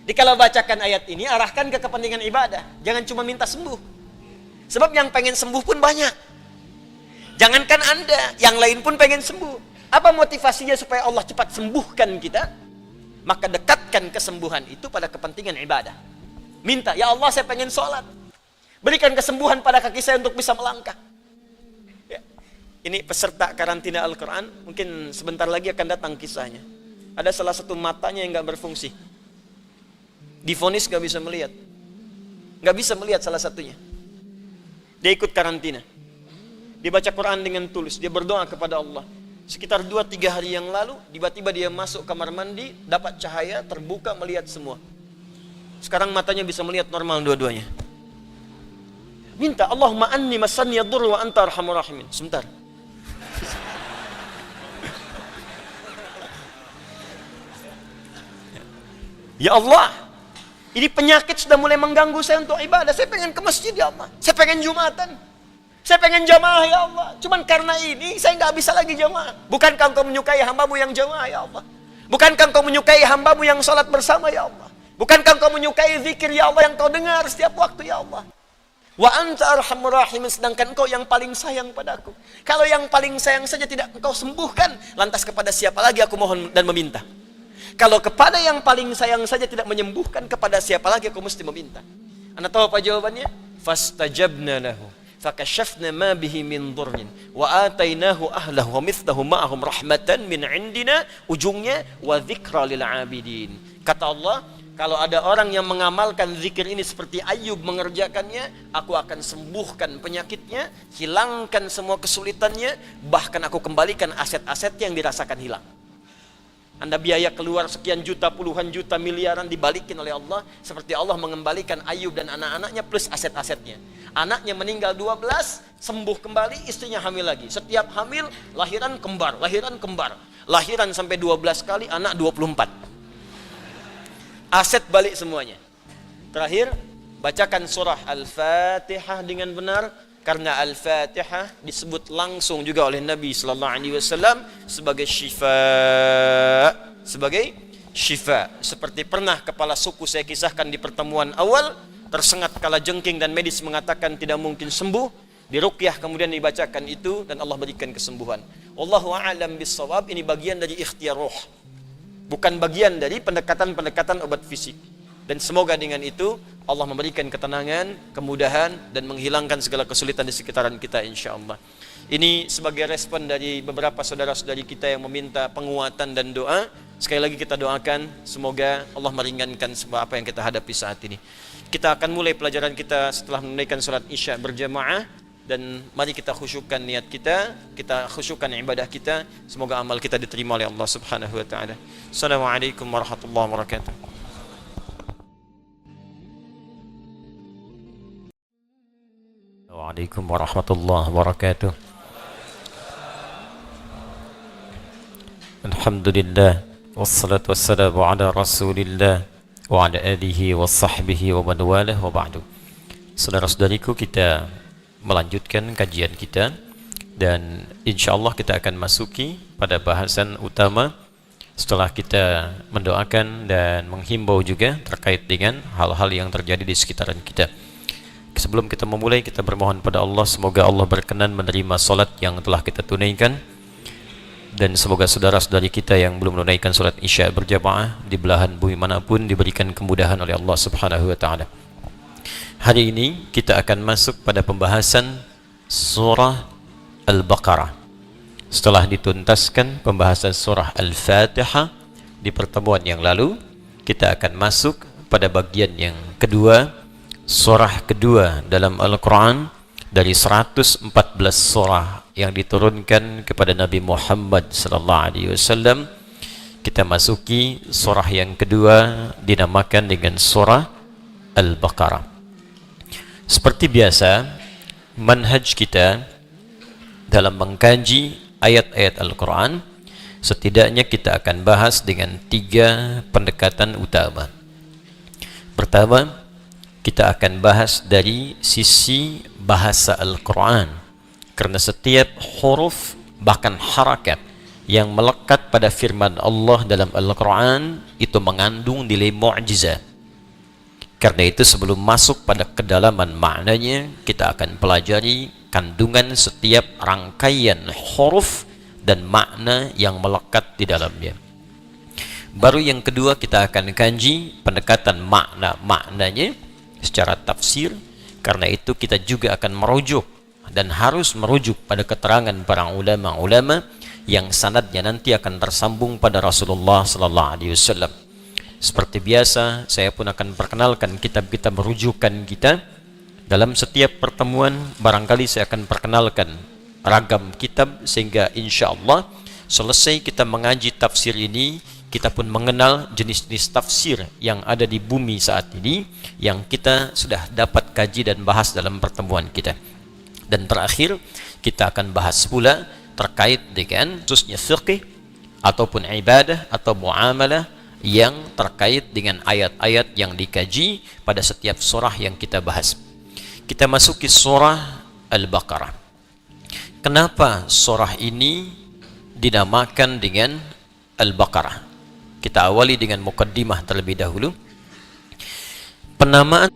Jadi kalau bacakan ayat ini, arahkan ke kepentingan ibadah. Jangan cuma minta sembuh. Sebab yang pengen sembuh pun banyak. Jangankan Anda, yang lain pun pengen sembuh. Apa motivasinya supaya Allah cepat sembuhkan kita? Maka dekatkan kesembuhan itu pada kepentingan ibadah. Minta, ya Allah saya pengen sholat. Berikan kesembuhan pada kaki saya untuk bisa melangkah. Ya. Ini peserta karantina Al-Quran, mungkin sebentar lagi akan datang kisahnya. Ada salah satu matanya yang gak berfungsi. Divonis gak bisa melihat. Gak bisa melihat salah satunya. Dia ikut karantina. Dia baca Quran dengan tulus, dia berdoa kepada Allah. Sekitar 2-3 hari yang lalu, tiba-tiba dia masuk kamar mandi, dapat cahaya, terbuka, melihat semua. Sekarang matanya bisa melihat normal dua-duanya. Minta, Allahumma anni massaniyadh-dhurru wa anta arhamur rahimin. Sebentar. Ya Allah, ini penyakit sudah mulai mengganggu saya untuk ibadah. Saya pengen ke masjid ya Allah. Saya pengen Jumatan. Saya pengen jamaah ya Allah. Cuman karena ini saya nggak bisa lagi jamaah. Bukankah Engkau menyukai hambamu yang jamaah ya Allah? Bukankah Engkau menyukai hambamu yang sholat bersama ya Allah? Bukankah Engkau menyukai zikir ya Allah yang Kau dengar setiap waktu ya Allah? Wa anta arhamur rahimin, sedangkan Engkau yang paling sayang padaku. Kalau yang paling sayang saja tidak Engkau sembuhkan, lantas kepada siapa lagi aku mohon dan meminta? Kalau kepada yang paling sayang saja tidak menyembuhkan, kepada siapa lagi aku mesti meminta? Anda tahu apa jawabannya? Fastajabna lahu fakashafna ma bihi min dhurrin wa atainahu ahlahu wa mithlahu ma'ahum rahmatan min indina, ujungnya wa dzikra lil abidin. Kata Allah, kalau ada orang yang mengamalkan zikir ini seperti Ayub mengerjakannya, aku akan sembuhkan penyakitnya, hilangkan semua kesulitannya, bahkan aku kembalikan aset-aset yang dirasakan hilang. Anda biaya keluar sekian juta, puluhan juta, miliaran dibalikin oleh Allah, seperti Allah mengembalikan Ayub dan anak-anaknya plus aset-asetnya. Anaknya meninggal 12, sembuh kembali, istrinya hamil lagi. Setiap hamil, lahiran kembar, lahiran kembar. Lahiran sampai 12 kali, anak 24. Aset balik semuanya. Terakhir, bacakan surah Al-Fatihah dengan benar, karena Al-Fatihah disebut langsung juga oleh Nabi sallallahu alaihi wasallam sebagai syifa. Seperti pernah kepala suku saya kisahkan di pertemuan awal, tersengat kala jengking dan medis mengatakan tidak mungkin sembuh, diruqyah kemudian dibacakan itu dan Allah berikan kesembuhan. Wallahu a'lam bissawab. Ini bagian dari ikhtiar roh, bukan bagian dari pendekatan-pendekatan obat fisik. Dan semoga dengan itu Allah memberikan ketenangan, kemudahan, dan menghilangkan segala kesulitan di sekitaran kita insyaallah. Ini sebagai respon dari beberapa saudara-saudari kita yang meminta penguatan dan doa. Sekali lagi kita doakan semoga Allah meringankan semua apa yang kita hadapi saat ini. Kita akan mulai pelajaran kita setelah menunaikan salat Isya berjamaah, dan mari kita khusyukkan niat kita, kita khusyukkan ibadah kita. Semoga amal kita diterima oleh Allah Subhanahu wa taala. Assalamualaikum warahmatullahi wabarakatuh. Waalaikumsalam warahmatullahi wabarakatuh. Alhamdulillah wassalatu wassalamu ala Rasulillah wa ala alihi wa sahbihi wa man walah wa ba'du. Saudara-saudariku, kita melanjutkan kajian kita dan insyaallah kita akan masuki pada bahasan utama setelah kita mendoakan dan menghimbau juga terkait dengan hal-hal yang terjadi di sekitaran kita. Sebelum kita memulai, kita bermohon pada Allah semoga Allah berkenan menerima solat yang telah kita tunaikan, dan semoga saudara-saudari kita yang belum menunaikan solat Isya berjamaah di belahan bumi manapun diberikan kemudahan oleh Allah Subhanahu wa taala. Hari ini kita akan masuk pada pembahasan surah Al-Baqarah. Setelah dituntaskan pembahasan surah Al-Fatihah di pertemuan yang lalu, kita akan masuk pada bagian yang kedua, surah kedua dalam Al-Quran dari 114 surah yang diturunkan kepada Nabi Muhammad sallallahu alaihi wasallam, kita masuki surah yang kedua dinamakan dengan surah Al-Baqarah. Seperti biasa, manhaj kita dalam mengkaji ayat-ayat Al-Quran, setidaknya kita akan bahas dengan 3 pendekatan utama. Pertama, kita akan bahas dari sisi bahasa Al-Quran, karena setiap huruf bahkan harakat yang melekat pada firman Allah dalam Al-Quran itu mengandung nilai mu'jizat. Karena itu sebelum masuk pada kedalaman maknanya, kita akan pelajari kandungan setiap rangkaian huruf dan makna yang melekat di dalamnya. Baru yang kedua kita akan kaji pendekatan maknanya secara tafsir. Karena itu kita juga akan merujuk dan harus merujuk pada keterangan para ulama-ulama yang sanadnya nanti akan tersambung pada Rasulullah sallallahu alaihi wasallam. Seperti biasa, saya pun akan perkenalkan kitab-kitab rujukan kita. Dalam setiap pertemuan, barangkali saya akan perkenalkan ragam kitab, sehingga insya Allah selesai kita mengaji tafsir ini, kita pun mengenal jenis-jenis tafsir yang ada di bumi saat ini, yang kita sudah dapat kaji dan bahas dalam pertemuan kita. Dan terakhir, kita akan bahas pula terkait dengan khususnya fiqh ataupun ibadah atau muamalah yang terkait dengan ayat-ayat yang dikaji pada setiap surah yang kita bahas. Kita masuki surah Al-Baqarah. Kenapa surah ini dinamakan dengan Al-Baqarah? Kita awali dengan mukaddimah terlebih dahulu. Penamaan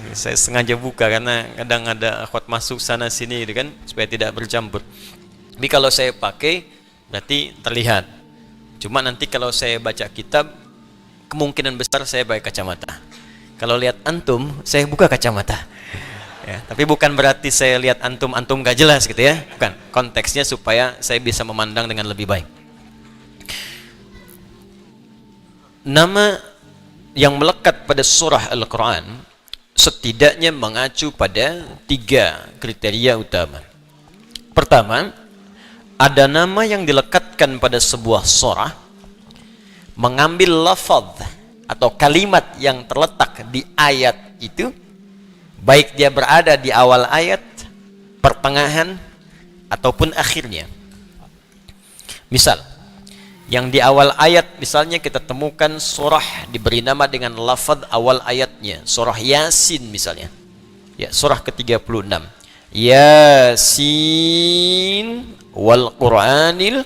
saya sengaja buka karena kadang ada akhwat masuk sana sini gitu kan, supaya tidak bercampur. Tapi kalau saya pakai berarti terlihat. Cuma nanti kalau saya baca kitab, kemungkinan besar saya pakai kacamata. Kalau lihat antum, saya buka kacamata. Ya, tapi bukan berarti saya lihat antum gak jelas gitu ya. Bukan. Konteksnya supaya saya bisa memandang dengan lebih baik. Nama yang melekat pada surah Al-Quran setidaknya mengacu pada 3 kriteria utama. Pertama, ada nama yang dilekatkan pada sebuah surah mengambil lafaz atau kalimat yang terletak di ayat itu, baik dia berada di awal ayat, pertengahan, ataupun akhirnya. Misal, yang di awal ayat misalnya kita temukan surah diberi nama dengan lafaz awal ayatnya, surah Yasin misalnya. Ya, surah ke-36. Yasin wal Qur'anil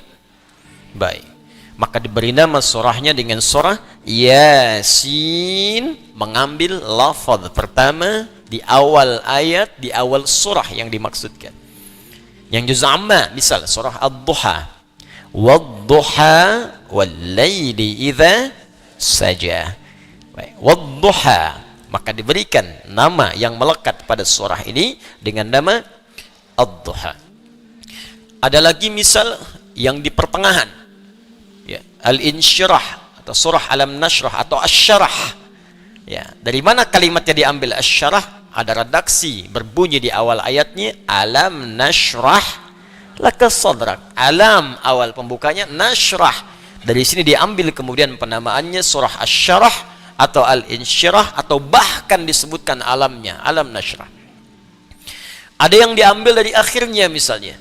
baik. Maka diberi nama surahnya dengan surah Yasin, mengambil lafaz pertama di awal ayat, di awal surah yang dimaksudkan. Yang juz amma misal surah Ad-Duha. Wadduha wal-laili idza saja. Wadduha, maka diberikan nama yang melekat pada surah ini dengan nama Ad-Duha. Ada lagi misal yang di pertengahan, ya, Al-Insyirah atau surah Alam Nashrah atau Asy-Syarah. Ya, dari mana kalimatnya diambil Asy-Syarah? Ada redaksi berbunyi di awal ayatnya Alam Nashrah laka sadrak. Alam awal pembukanya, nashrah. Dari sini diambil kemudian penamaannya surah Asy-Syarah atau Al-Insyirah, atau bahkan disebutkan alamnya, Alam Nashrah. Ada yang diambil dari akhirnya misalnya.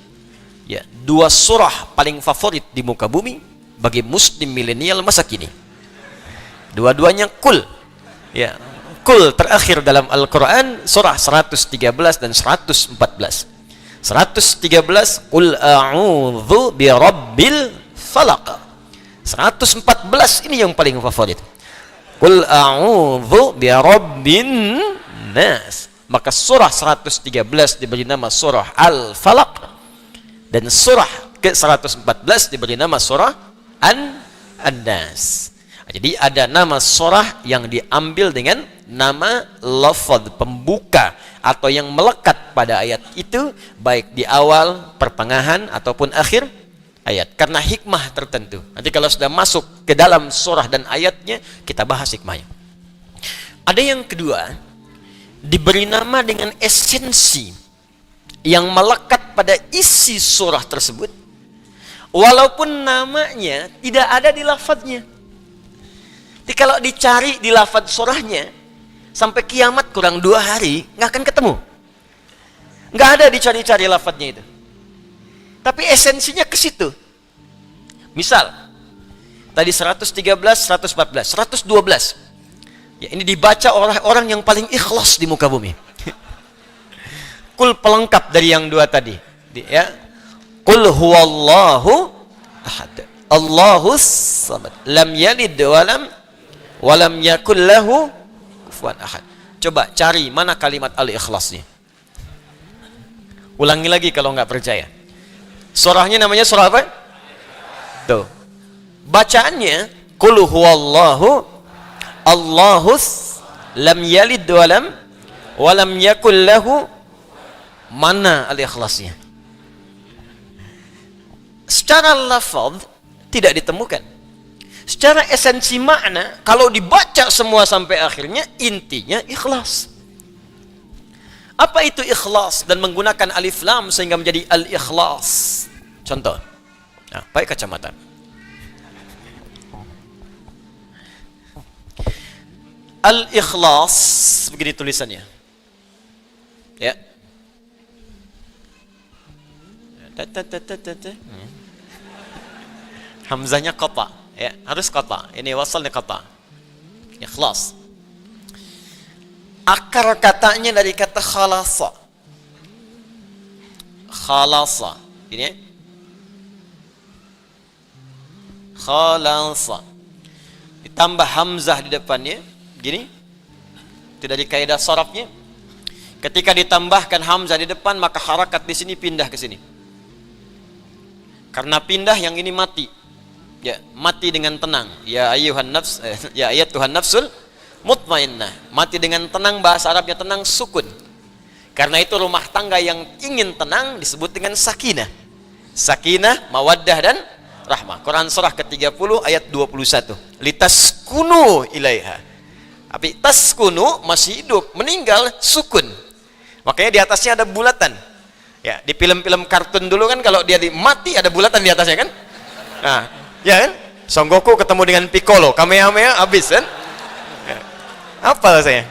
Ya, 2 surah paling favorit di muka bumi bagi muslim milenial masa kini. Dua-duanya Qul. Ya, Qul terakhir dalam Al-Qur'an surah 113 dan 114. 113 Qul a'udzu birabbil falaq. 114 ini yang paling favorit. Qul a'udzu birabbin nas. Maka surah 113 diberi nama surah Al-Falaq, dan surah ke-114 diberi nama surah An-Nas. Jadi ada nama surah yang diambil dengan nama lafaz pembuka atau yang melekat pada ayat itu, baik di awal, pertengahan ataupun akhir ayat, karena hikmah tertentu. Nanti kalau sudah masuk ke dalam surah dan ayatnya, kita bahas hikmahnya. Ada yang kedua, diberi nama dengan esensi yang melekat pada isi surah tersebut, walaupun namanya tidak ada di lafadznya. Jadi kalau dicari di lafadz surahnya, sampai kiamat kurang 2 hari, nggak akan ketemu. Nggak ada dicari-cari lafadznya itu. Tapi esensinya ke situ. Misal, tadi 113, 114, 112. Ya, ini dibaca orang-orang yang paling ikhlas di muka bumi. Kul pelengkap dari yang 2 tadi. Ya. Qul huwallahu ahad. Allahus samad. Lam yalid walam yakul lahu kufuwan ahad. Coba cari mana kalimat al-ikhlasnya. Ulangi lagi kalau nggak percaya. Surahnya namanya surah apa? Tuh. Bacaannya qul huwallahu Allahus lam yalid walam yakul lahu, mana al-ikhlasnya? Secara lafaz tidak ditemukan. Secara esensi makna, kalau dibaca semua sampai akhirnya, intinya ikhlas. Apa itu ikhlas? Dan menggunakan alif lam sehingga menjadi al-ikhlas. Contoh. Nah, pakai kacamata. Al-ikhlas, begini tulisannya. Ya. Hamzahnya qata, ya, harus qata. Ini wasalnya qata. Ikhlas. Akar katanya dari kata khalasa. Khalasa. Ini ya. Khalasa. Ditambah hamzah di depannya, gini. Itu dari kaidah sharafnya. Ketika ditambahkan hamzah di depan, maka harakat di sini pindah ke sini. Karena pindah, yang ini mati. Ya, mati dengan tenang. Ya ayyuhan nafs, ya ayyatuhan nafsul mutmainnah. Mati dengan tenang, bahasa Arabnya tenang, sukun. Karena itu rumah tangga yang ingin tenang disebut dengan sakinah. Sakinah, mawaddah dan rahmah. Quran surah ke-30 ayat 21. Litaskunu ilaiha. Tapi taskunu masih hidup, meninggal sukun. Makanya di atasnya ada bulatan. Ya, di film-film kartun dulu kan kalau dia mati ada bulatan di atasnya kan? Nah, ya kan? Son Goku ketemu dengan Piccolo, Kamehameha habis kan? Ya. Apa saya?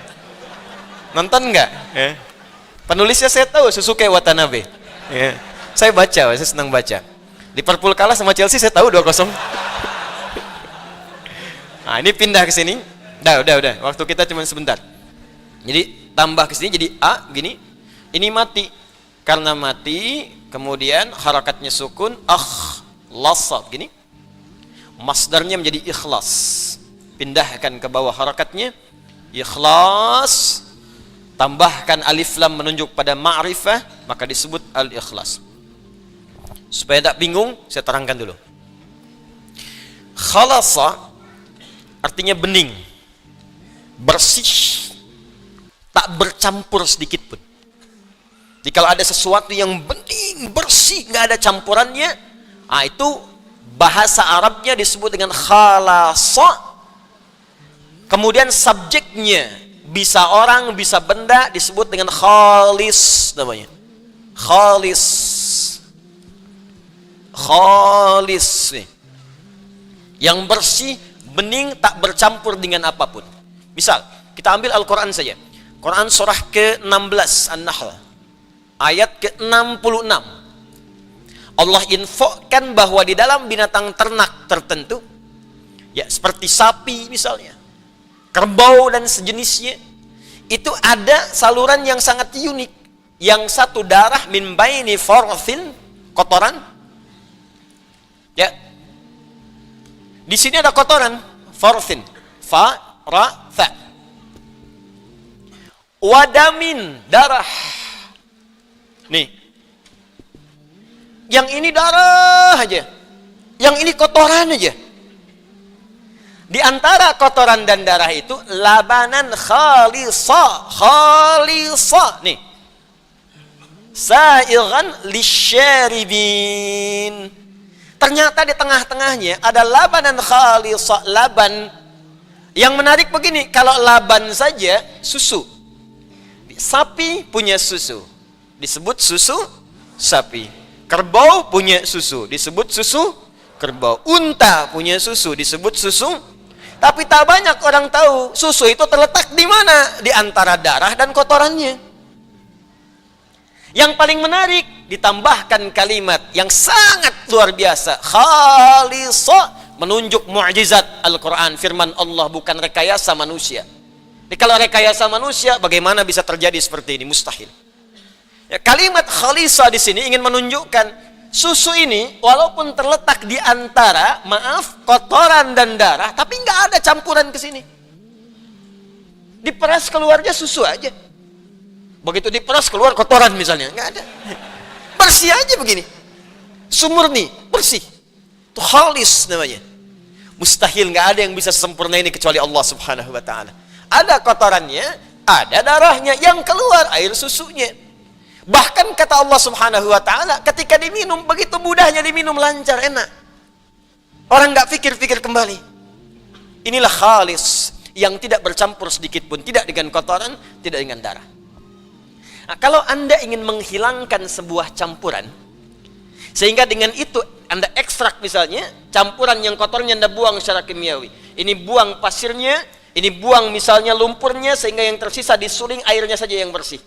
Nonton enggak? Ya. Penulisnya saya tahu, Susuke Watanabe. Ya. Saya baca, saya senang baca. Liverpool kalah sama Chelsea, saya tahu 2-0. Nah, ini pindah ke sini. Udah. Waktu kita cuma sebentar. Jadi tambah ke sini jadi A gini. Ini mati. Karena mati, kemudian harakatnya sukun, lasab gini. Masdarnya menjadi ikhlas. Pindahkan ke bawah harakatnya, ikhlas. Tambahkan alif lam menunjuk pada ma'rifah, maka disebut al-ikhlas. Supaya tak bingung, saya terangkan dulu. Khalasa artinya bening, bersih, tak bercampur sedikit pun. Jadi kalau ada sesuatu yang bening, bersih, nggak ada campurannya, itu bahasa Arabnya disebut dengan khalasa. Kemudian subjeknya bisa orang, bisa benda, disebut dengan khalis namanya. Khalis. Khalis. Yang bersih, bening, tak bercampur dengan apapun. Misal, kita ambil Al-Quran saja. Quran surah ke-16 An-Nahl ayat ke-66. Allah infokan bahwa di dalam binatang ternak tertentu, ya seperti sapi misalnya, kerbau dan sejenisnya, itu ada saluran yang sangat unik. Yang satu darah min baini farthin, kotoran. Ya. Di sini ada kotoran, farthin, fa ra tha. wadamin, darah. Nih, yang ini darah aja, yang ini kotoran aja. Di antara kotoran dan darah itu labanan khalisa, nih, sa'igan lisyaribin. Ternyata di tengah-tengahnya ada labanan khalisa, laban. Yang menarik begini, kalau laban saja susu. Sapi punya susu, disebut susu sapi. Kerbau punya susu, disebut susu kerbau. Unta punya susu, disebut susu. Tapi tak banyak orang tahu susu itu terletak di mana? Di antara darah dan kotorannya. Yang paling menarik, ditambahkan kalimat yang sangat luar biasa, khalisa, menunjuk mukjizat Al-Quran, firman Allah, bukan rekayasa manusia. Jadi kalau rekayasa manusia, bagaimana bisa terjadi seperti ini? Mustahil. Ya, kalimat khalisa di sini ingin menunjukkan susu ini walaupun terletak di antara, kotoran dan darah, tapi nggak ada campuran ke sini. Diperas keluarnya susu aja. Begitu diperas keluar kotoran misalnya, nggak ada. Bersih aja begini. Sumurni, bersih. Itu khalis namanya. Mustahil, nggak ada yang bisa sempurna ini kecuali Allah Subhanahu wa taala. Ada kotorannya, ada darahnya, yang keluar air susunya. Bahkan kata Allah Subhanahu wa taala, ketika diminum begitu mudahnya diminum, lancar, enak. Orang nggak pikir-pikir kembali. Inilah khalis yang tidak bercampur sedikit pun, tidak dengan kotoran, tidak dengan darah. Nah, kalau Anda ingin menghilangkan sebuah campuran, sehingga dengan itu Anda ekstrak misalnya, campuran yang kotornya Anda buang secara kimiawi. Ini buang pasirnya, ini buang misalnya lumpurnya, sehingga yang tersisa disuling, airnya saja yang bersih.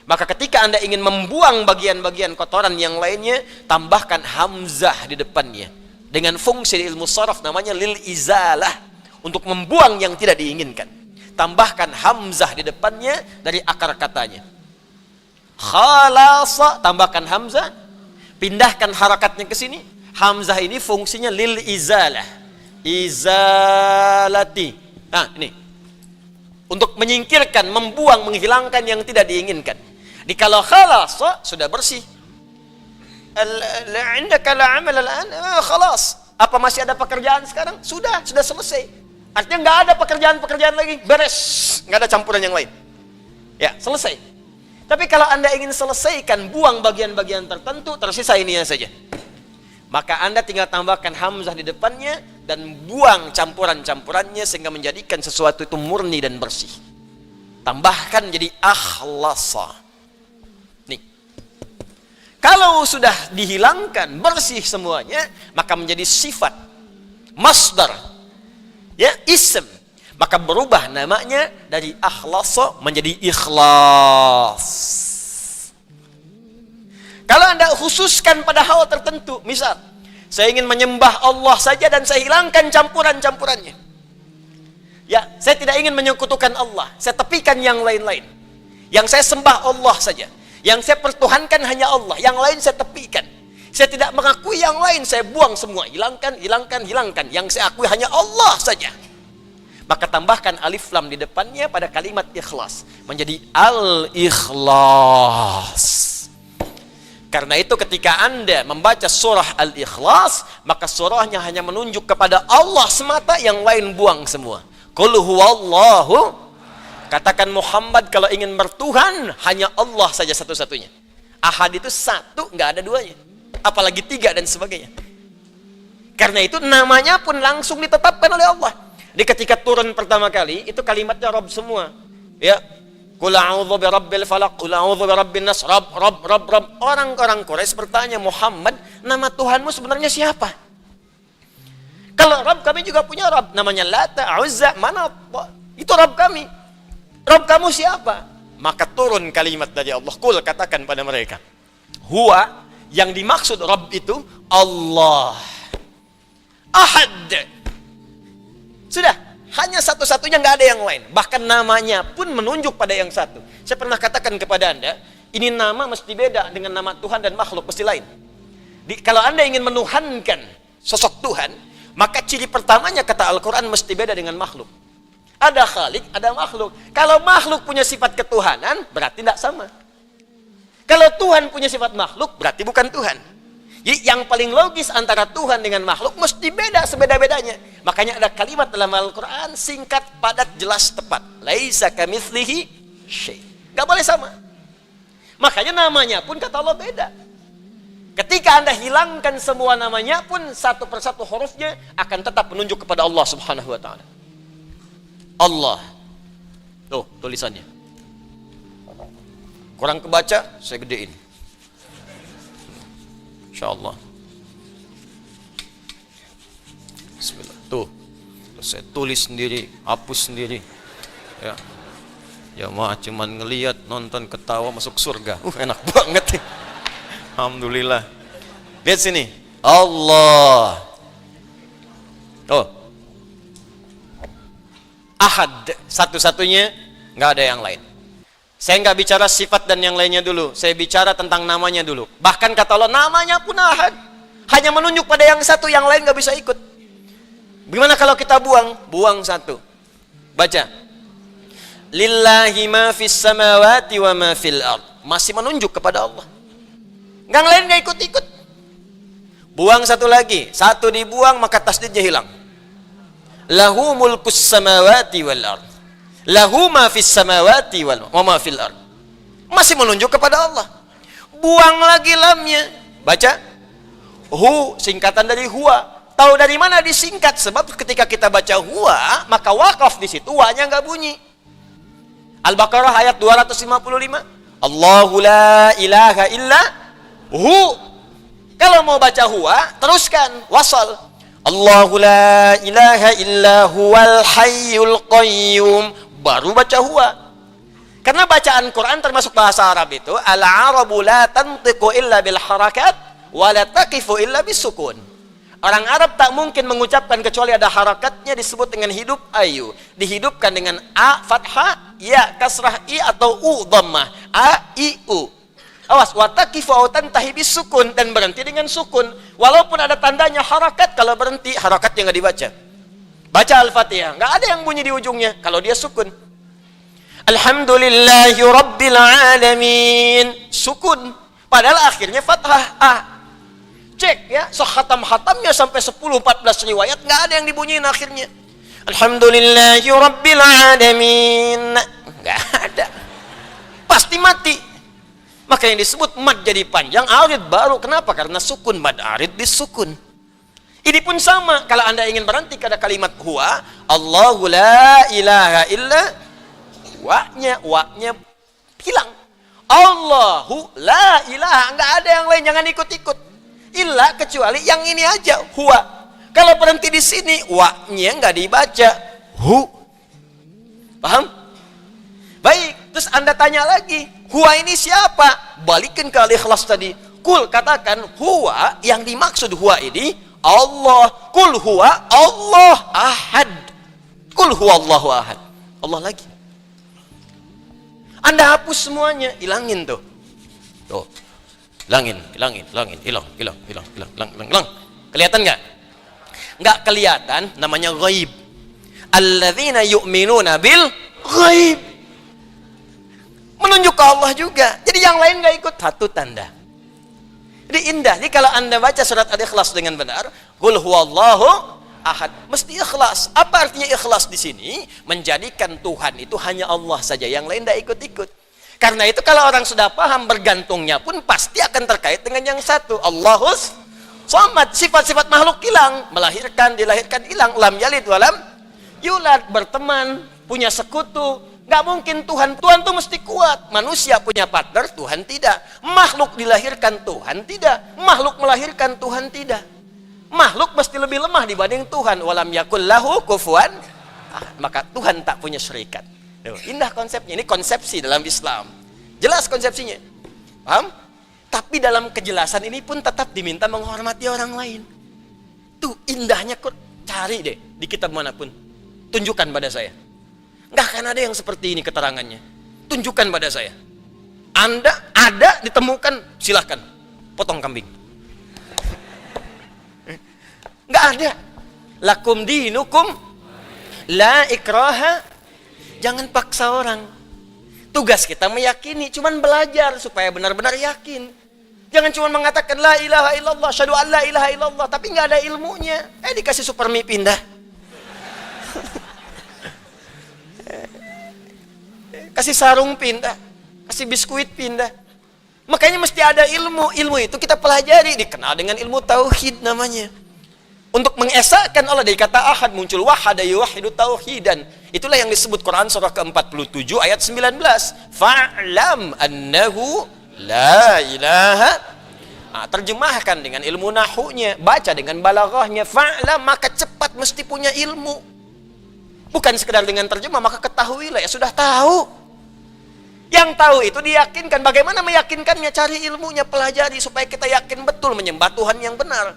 Maka ketika Anda ingin membuang bagian-bagian kotoran yang lainnya, tambahkan hamzah di depannya. Dengan fungsi di ilmu sharaf namanya lil izalah, untuk membuang yang tidak diinginkan. Tambahkan hamzah di depannya dari akar katanya. Khalasa, tambahkan hamzah, pindahkan harakatnya ke sini. Hamzah ini fungsinya lil izalah, izalati. Nah, ini untuk menyingkirkan, membuang, menghilangkan yang tidak diinginkan. Di kalau khalasa sudah bersih. Indaka la amal al'an, khalas. Apa masih ada pekerjaan sekarang? Sudah selesai. Artinya nggak ada pekerjaan lagi, beres, nggak ada campuran yang lain. Ya, selesai. Tapi kalau Anda ingin selesaikan, buang bagian-bagian tertentu, tersisa ini saja. Maka Anda tinggal tambahkan hamzah di depannya dan buang campuran-campurannya sehingga menjadikan sesuatu itu murni dan bersih. Tambahkan jadi akhlasa. Nih. Kalau sudah dihilangkan, bersih semuanya, maka menjadi sifat, masdar, ya, ism. Maka berubah namanya dari akhlasa menjadi ikhlas. Kalau Anda khususkan pada hal tertentu, misal, saya ingin menyembah Allah saja dan saya hilangkan campuran-campurannya. Ya, saya tidak ingin menyekutukan Allah, saya tepikan yang lain-lain. Yang saya sembah Allah saja. Yang saya pertuhankan hanya Allah, yang lain saya tepikan. Saya tidak mengakui yang lain, saya buang semua, hilangkan. Yang saya akui hanya Allah saja. Maka tambahkan alif lam di depannya pada kalimat ikhlas, menjadi al-ikhlas. Karena itu ketika Anda membaca surah Al-Ikhlas, maka surahnya hanya menunjuk kepada Allah semata, yang lain buang semua. Qul huwallahu, katakan Muhammad kalau ingin bertuhan hanya Allah saja satu-satunya. Ahad itu satu, nggak ada duanya. Apalagi tiga dan sebagainya. Karena itu namanya pun langsung ditetapkan oleh Allah. Di ketika turun pertama kali, itu kalimatnya Rabb semua. Ya, Qul a'udzu birabbil falaq, qul a'udzu birabbin nas, Rabb. Orang-orang Quraisy bertanya, Muhammad, nama Tuhanmu sebenarnya siapa? Kalau Rabb, kami juga punya Rabb, namanya Lata, Uzza, Manat. Itu Rabb kami. Rabb kamu siapa? Maka turun kalimat dari Allah. Qul, katakan pada mereka, huwa, yang dimaksud Rabb itu Allah. Ahad. Sudah. Hanya satu-satunya, nggak ada yang lain. Bahkan namanya pun menunjuk pada yang satu. Saya pernah katakan kepada Anda, ini nama mesti beda dengan nama Tuhan dan makhluk, mesti lain. Kalau Anda ingin menuhankan sosok Tuhan, maka ciri pertamanya kata Al-Quran mesti beda dengan makhluk. Ada khalik, ada makhluk. Kalau makhluk punya sifat ketuhanan, berarti tidak sama. Kalau Tuhan punya sifat makhluk, berarti bukan Tuhan. Jadi yang paling logis antara Tuhan dengan makhluk mesti beda sebeda-bedanya. Makanya ada kalimat dalam Al-Quran singkat, padat, jelas, tepat. Laisa kamitslihi syai'. Gak boleh sama. Makanya namanya pun kata Allah beda. Ketika Anda hilangkan semua namanya pun satu persatu hurufnya akan tetap menunjuk kepada Allah Subhanahu wa taala. Allah. Tuh tulisannya. Kurang kebaca, saya gedein. Insyaallah. Bismillah. Tuh. Saya tulis sendiri, hapus sendiri. Ya. Ya mah cuman ngelihat, nonton, ketawa masuk surga. Enak banget nih. Alhamdulillah. Lihat sini. Allah. Tuh. Ahad, satu-satunya, nggak ada yang lain. Saya nggak bicara sifat dan yang lainnya dulu. Saya bicara tentang namanya dulu. Bahkan kata Allah, namanya pun ahad. Hanya menunjuk pada yang satu, yang lain nggak bisa ikut. Gimana kalau kita buang? Buang satu. Baca. Lillahi ma fis samawati wa ma fil ard. Masih menunjuk kepada Allah. Yang lain nggak ikut-ikut. Buang satu lagi. Satu dibuang, maka tasdidnya hilang. Lahu mulkus samawati wal ard. Lahu ma fis samawati wa ma fil ard. Masih menunjuk kepada Allah. Buang lagi lamnya. Baca. Hu, singkatan dari huwa. Tahu dari mana disingkat? Sebab ketika kita baca huwa, maka wakaf di situ, wa-nya nggak bunyi. Al-Baqarah ayat 255. Allahu la ilaha illa hu. Kalau mau baca huwa, teruskan wasal. Allahu la ilaha illa huwal hayyul qayyum. Baru baca huwa. Karena bacaan Quran termasuk bahasa Arab itu, al-arabu la tantiqu illa bil harakat wa la taqifu illa bis sukun. Orang Arab tak mungkin mengucapkan kecuali ada harakatnya, disebut dengan hidup ayu. Dihidupkan dengan a fathah, ya kasrah i atau u dhammah. A i u. Awas, wa taqifu au tantahi bis sukun, dan berhenti dengan sukun. Walaupun ada tandanya harakat, kalau berhenti harakatnya enggak dibaca. Baca Al-Fatihah, enggak ada yang bunyi di ujungnya kalau dia sukun. Alhamdulillahi rabbil alamin. Sukun. Padahal akhirnya fathah a. Cek ya, sekhatam-khatamnya sampai 10-14 riwayat nggak ada yang dibunyiin akhirnya. Alhamdulillahi rabbil alamin. Nggak ada. Pasti mati. Maka yang disebut mad jadi panjang, arid baru. Kenapa? Karena sukun, mad arid disukun. Ini pun sama. Kalau Anda ingin berhenti pada kalimat huwa, Allahu la ilaha illa wa-nya hilang. Allahu la ilaha, nggak ada yang lain, jangan ikut-ikut. Illa kecuali yang ini aja, huwa. Kalau berhenti di sini, wa-nya nggak dibaca, hu. Paham? Baik, terus Anda tanya lagi, huwa ini siapa? Balikin ke al-ikhlas tadi. Kul, katakan huwa, yang dimaksud huwa ini Allah. Kul huwa Allah ahad. Kul huwa Allahu ahad. Allah lagi. Anda hapus semuanya, hilangin tuh. Tuh. Hilangin. Kelihatan nggak? Nggak kelihatan, namanya ghaib. Alladzina yu'minuna bil ghaib. Menunjuk ke Allah juga. Jadi yang lain nggak ikut, satu tanda. Jadi indah. Jadi kalau Anda baca surat Al-Ikhlas dengan benar, qul huwallahu ahad, mesti ikhlas. Apa artinya ikhlas di sini? Menjadikan Tuhan itu hanya Allah saja, yang lain nggak ikut-ikut. Karena itu kalau orang sudah paham, bergantungnya pun pasti akan terkait dengan yang satu. Allahus somad. Sifat-sifat makhluk hilang. Melahirkan, dilahirkan, hilang. Lam yalid walam yulad. Berteman, punya sekutu. Nggak mungkin Tuhan. Tuhan tuh mesti kuat. Manusia punya partner, Tuhan tidak. Makhluk dilahirkan, Tuhan tidak. Makhluk melahirkan, Tuhan tidak. Makhluk mesti lebih lemah dibanding Tuhan. Walam yakul lahu kufuwan. Maka Tuhan tak punya syarikat. Indah konsepnya. Ini konsepsi dalam Islam. Jelas konsepsinya. Paham? Tapi dalam kejelasan ini pun tetap diminta menghormati orang lain. Tuh indahnya, kok cari deh di kitab manapun. Tunjukkan pada saya. Nggak akan ada yang seperti ini keterangannya. Tunjukkan pada saya. Anda ada ditemukan, silahkan potong kambing. Nggak ada. Lakum dinukum. La ikraha, jangan paksa orang. Tugas kita meyakini, cuman belajar supaya benar-benar yakin. Jangan cuma mengatakan la ilaha illallah, syahadu an la ilaha illallah, tapi nggak ada ilmunya. Dikasih super mie pindah. Kasih sarung pindah, kasih biskuit pindah. Makanya mesti ada ilmu. Ilmu itu kita pelajari, dikenal dengan ilmu tauhid namanya. Untuk mengesahkan Allah, dari kata ahad muncul wahada yuwahidu tauhidan. Itulah yang disebut Quran surah ke-47 ayat 19. Fa'lam annahu la ilaha. Terjemahkan dengan ilmu nahunya, baca dengan balaghahnya. Fa'lam, maka cepat mesti punya ilmu. Bukan sekedar dengan terjemah, maka ketahuilah, ya sudah tahu. Yang tahu itu diyakinkan. Bagaimana meyakinkannya? Cari ilmunya, pelajari supaya kita yakin betul menyembah Tuhan yang benar.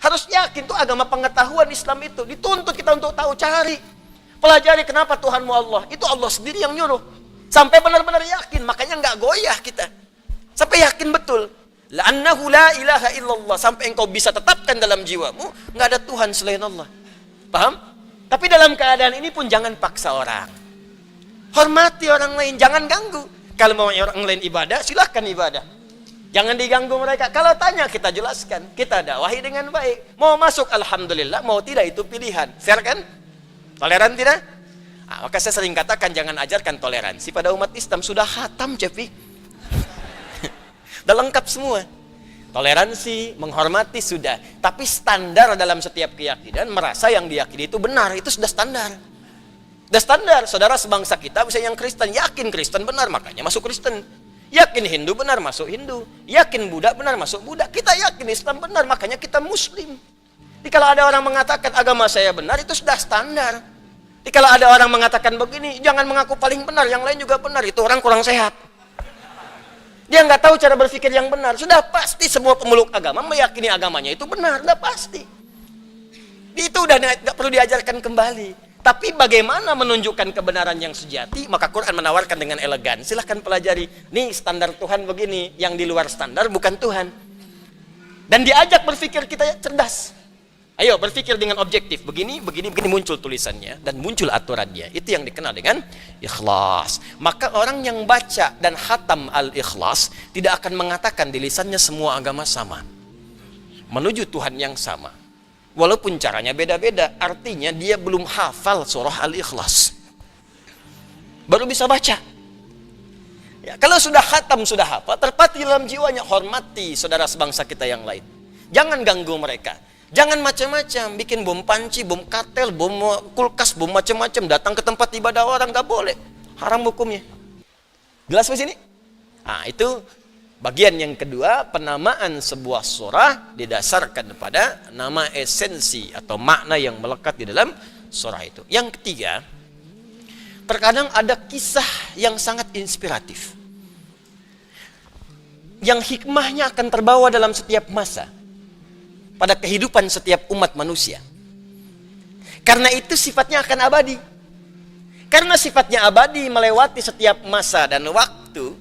Harus yakin, tuh agama pengetahuan Islam itu. Dituntut kita untuk tahu, cari. Pelajari kenapa Tuhanmu Allah. Itu Allah sendiri yang nyuruh. Sampai benar-benar yakin, makanya nggak goyah kita. Sampai yakin betul. La'annahu la ilaha illallah. Sampai engkau bisa tetapkan dalam jiwamu, nggak ada Tuhan selain Allah. Paham? Tapi dalam keadaan ini pun jangan paksa orang. Hormati orang lain, jangan ganggu. Kalau mau orang lain ibadah, silahkan ibadah. Jangan diganggu mereka. Kalau tanya, kita jelaskan. Kita dakwahi dengan baik. Mau masuk, alhamdulillah. Mau tidak, itu pilihan. Fair kan? Toleran tidak? Maka saya sering katakan, jangan ajarkan toleransi pada umat Islam. Sudah khatam, Cepi. Sudah lengkap semua. Toleransi, menghormati sudah. Tapi standar dalam setiap keyakinan, merasa yang diyakini itu benar. Itu sudah standar. Sudah standar. Saudara sebangsa kita, misalnya yang Kristen, yakin Kristen benar, makanya masuk Kristen. Yakin Hindu benar, masuk Hindu. Yakin Buddha benar, masuk Buddha. Kita yakin Islam benar, makanya kita Muslim. Jadi kalau ada orang mengatakan agama saya benar, itu sudah standar. Jadi kalau ada orang mengatakan begini, jangan mengaku paling benar, yang lain juga benar. Itu orang kurang sehat. Dia nggak tahu cara berpikir yang benar. Sudah pasti semua pemeluk agama meyakini agamanya itu benar, sudah pasti. Itu udah nggak perlu diajarkan kembali. Tapi bagaimana menunjukkan kebenaran yang sejati? Maka Quran menawarkan dengan elegan. Silahkan pelajari. Nih standar Tuhan begini. Yang di luar standar bukan Tuhan. Dan diajak berpikir kita cerdas. Ayo berpikir dengan objektif. Begini, begini, begini, muncul tulisannya. Dan muncul aturannya. Itu yang dikenal dengan ikhlas. Maka orang yang baca dan khatam al-ikhlas tidak akan mengatakan di lisannya semua agama sama. Menuju Tuhan yang sama. Walaupun caranya beda-beda, artinya dia belum hafal surah Al-Ikhlas. Baru bisa baca. Ya, kalau sudah khatam, sudah hafal, terpatri dalam jiwanya, hormati saudara sebangsa kita yang lain. Jangan ganggu mereka. Jangan macam-macam, bikin bom panci, bom kartel, bom kulkas, bom macam-macam, datang ke tempat ibadah orang, nggak boleh. Haram hukumnya. Jelas di sini? Itu bagian yang kedua, penamaan sebuah surah didasarkan pada nama esensi atau makna yang melekat di dalam surah itu. Yang ketiga, terkadang ada kisah yang sangat inspiratif. Yang hikmahnya akan terbawa dalam setiap masa. Pada kehidupan setiap umat manusia. Karena itu sifatnya akan abadi. Karena sifatnya abadi melewati setiap masa dan waktu,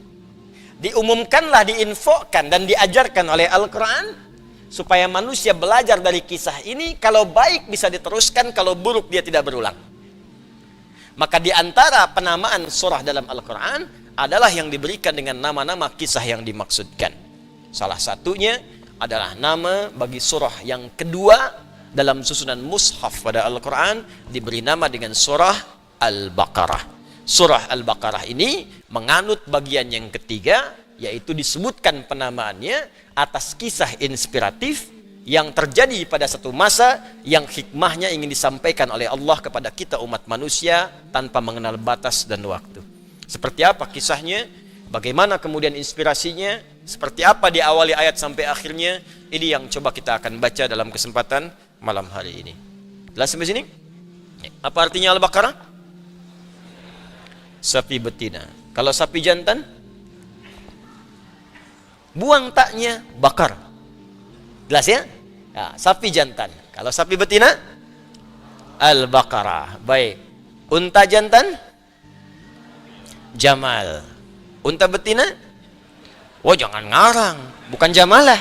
diumumkanlah, diinfokan dan diajarkan oleh Al-Quran supaya manusia belajar dari kisah ini. Kalau baik bisa diteruskan, kalau buruk dia tidak berulang. Maka di antara penamaan surah dalam Al-Quran adalah yang diberikan dengan nama-nama kisah yang dimaksudkan. Salah satunya adalah nama bagi surah yang kedua dalam susunan mushaf pada Al-Quran, diberi nama dengan surah Al-Baqarah. Surah Al-Baqarah ini menganut bagian yang ketiga, yaitu disebutkan penamaannya atas kisah inspiratif yang terjadi pada satu masa yang hikmahnya ingin disampaikan oleh Allah kepada kita umat manusia tanpa mengenal batas dan waktu. Seperti apa kisahnya? Bagaimana kemudian inspirasinya? Seperti apa diawali ayat sampai akhirnya? Ini yang coba kita akan baca dalam kesempatan malam hari ini. Jelas sampai sini? Apa artinya Al-Baqarah? Sapi betina. Kalau sapi jantan, buang taknya, bakar. Jelas ya? Sapi jantan. Kalau sapi betina, Al-Baqarah. Baik. Unta jantan, Jamal. Unta betina, jangan ngarang, bukan Jamalah.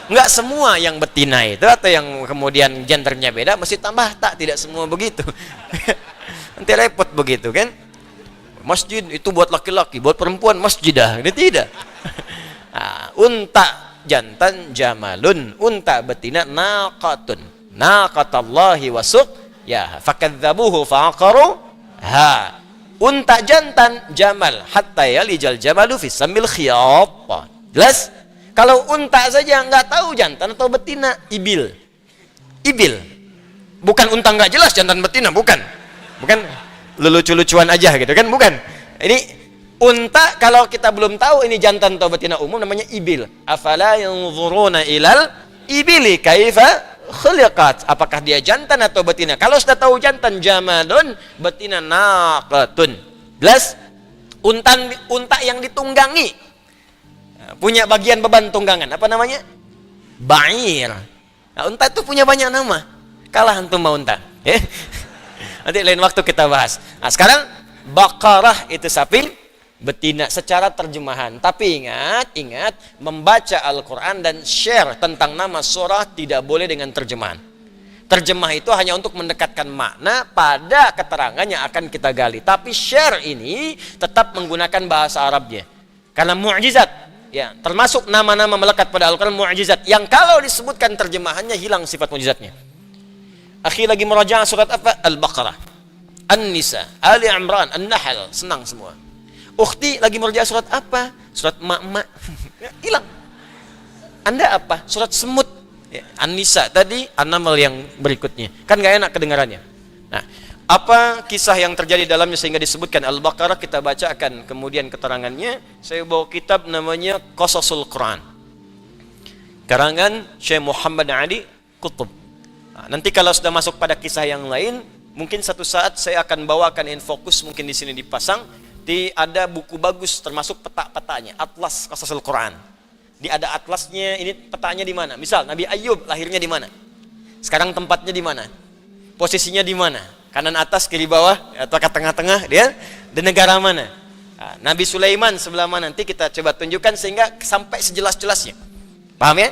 Enggak semua yang betina itu atau yang kemudian gendernya beda mesti tambah tak, tidak semua begitu. Nanti repot begitu kan. Masjid itu buat laki-laki, buat perempuan masjidah, ini tidak. Nah, unta jantan jamalun, unta betina naqatun, naqatallahi wasuk ya fakadzabuhu faqaru ha. Unta jantan jamal hatta yalijal jamalu fi samil khiyat. Jelas? Kalau unta saja nggak tahu jantan atau betina, ibil. Ibil. Bukan unta nggak jelas jantan betina, bukan. Bukan lucu-lucuan aja gitu kan, bukan. Ini unta kalau kita belum tahu ini jantan atau betina umum namanya ibil. Afala yanzuruna ilal ibili kaifa khuliqat. Apakah dia jantan atau betina? Kalau sudah tahu jantan jamalun, betina naqatun. Jelas? Unta yang ditunggangi punya bagian beban tunggangan, apa namanya? Ba'ir. Nah, unta itu punya banyak nama. Kalah antum sama unta. Nanti lain waktu kita bahas. Nah, sekarang Baqarah itu sapi betina secara terjemahan. Tapi ingat, membaca Al-Quran dan share tentang nama surah tidak boleh dengan terjemahan. Terjemah itu hanya untuk mendekatkan makna pada keterangan yang akan kita gali. Tapi share ini tetap menggunakan bahasa Arabnya. Karena mu'jizat. Ya, termasuk nama-nama melekat pada Al-Quran mu'jizat yang kalau disebutkan terjemahannya hilang sifat mu'jizatnya. Akhi lagi merajaah surat apa? Al-Baqarah, An-Nisa, Ali Imran, An-Nahl, senang semua. Ukhti lagi merajaah surat apa? Surat mak-mak. Hilang. Anda apa? Surat semut. Ya, An-Nisa tadi, An-Naml yang berikutnya. Kan gak enak kedengarannya. Nah, apa kisah yang terjadi dalamnya sehingga disebutkan Al-Baqarah, kita bacakan kemudian keterangannya. Saya bawa kitab namanya Qasasul Quran, karangan Syekh Muhammad Ali Qutb. Nah, nanti kalau sudah masuk pada kisah yang lain, mungkin satu saat saya akan bawakan infokus, mungkin di sini dipasang. Ada buku bagus termasuk peta-petanya, Atlas Qasasul Quran. Ada atlasnya, ini petanya di mana? Misal Nabi Ayub lahirnya di mana? Sekarang tempatnya di mana? Posisinya di mana? Kanan atas, kiri bawah, atau ke tengah-tengah, dia di negara mana? Nah, Nabi Sulaiman sebelah mana? Nanti kita coba tunjukkan sehingga sampai sejelas-jelasnya. Paham ya?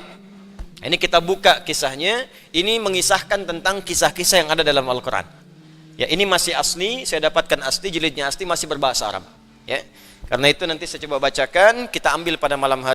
Ini kita buka kisahnya. Ini mengisahkan tentang kisah-kisah yang ada dalam Al-Quran. Ya, ini masih asli, saya dapatkan asli, jilidnya asli, masih berbahasa Arab. Ya, karena itu nanti saya coba bacakan, kita ambil pada malam hari.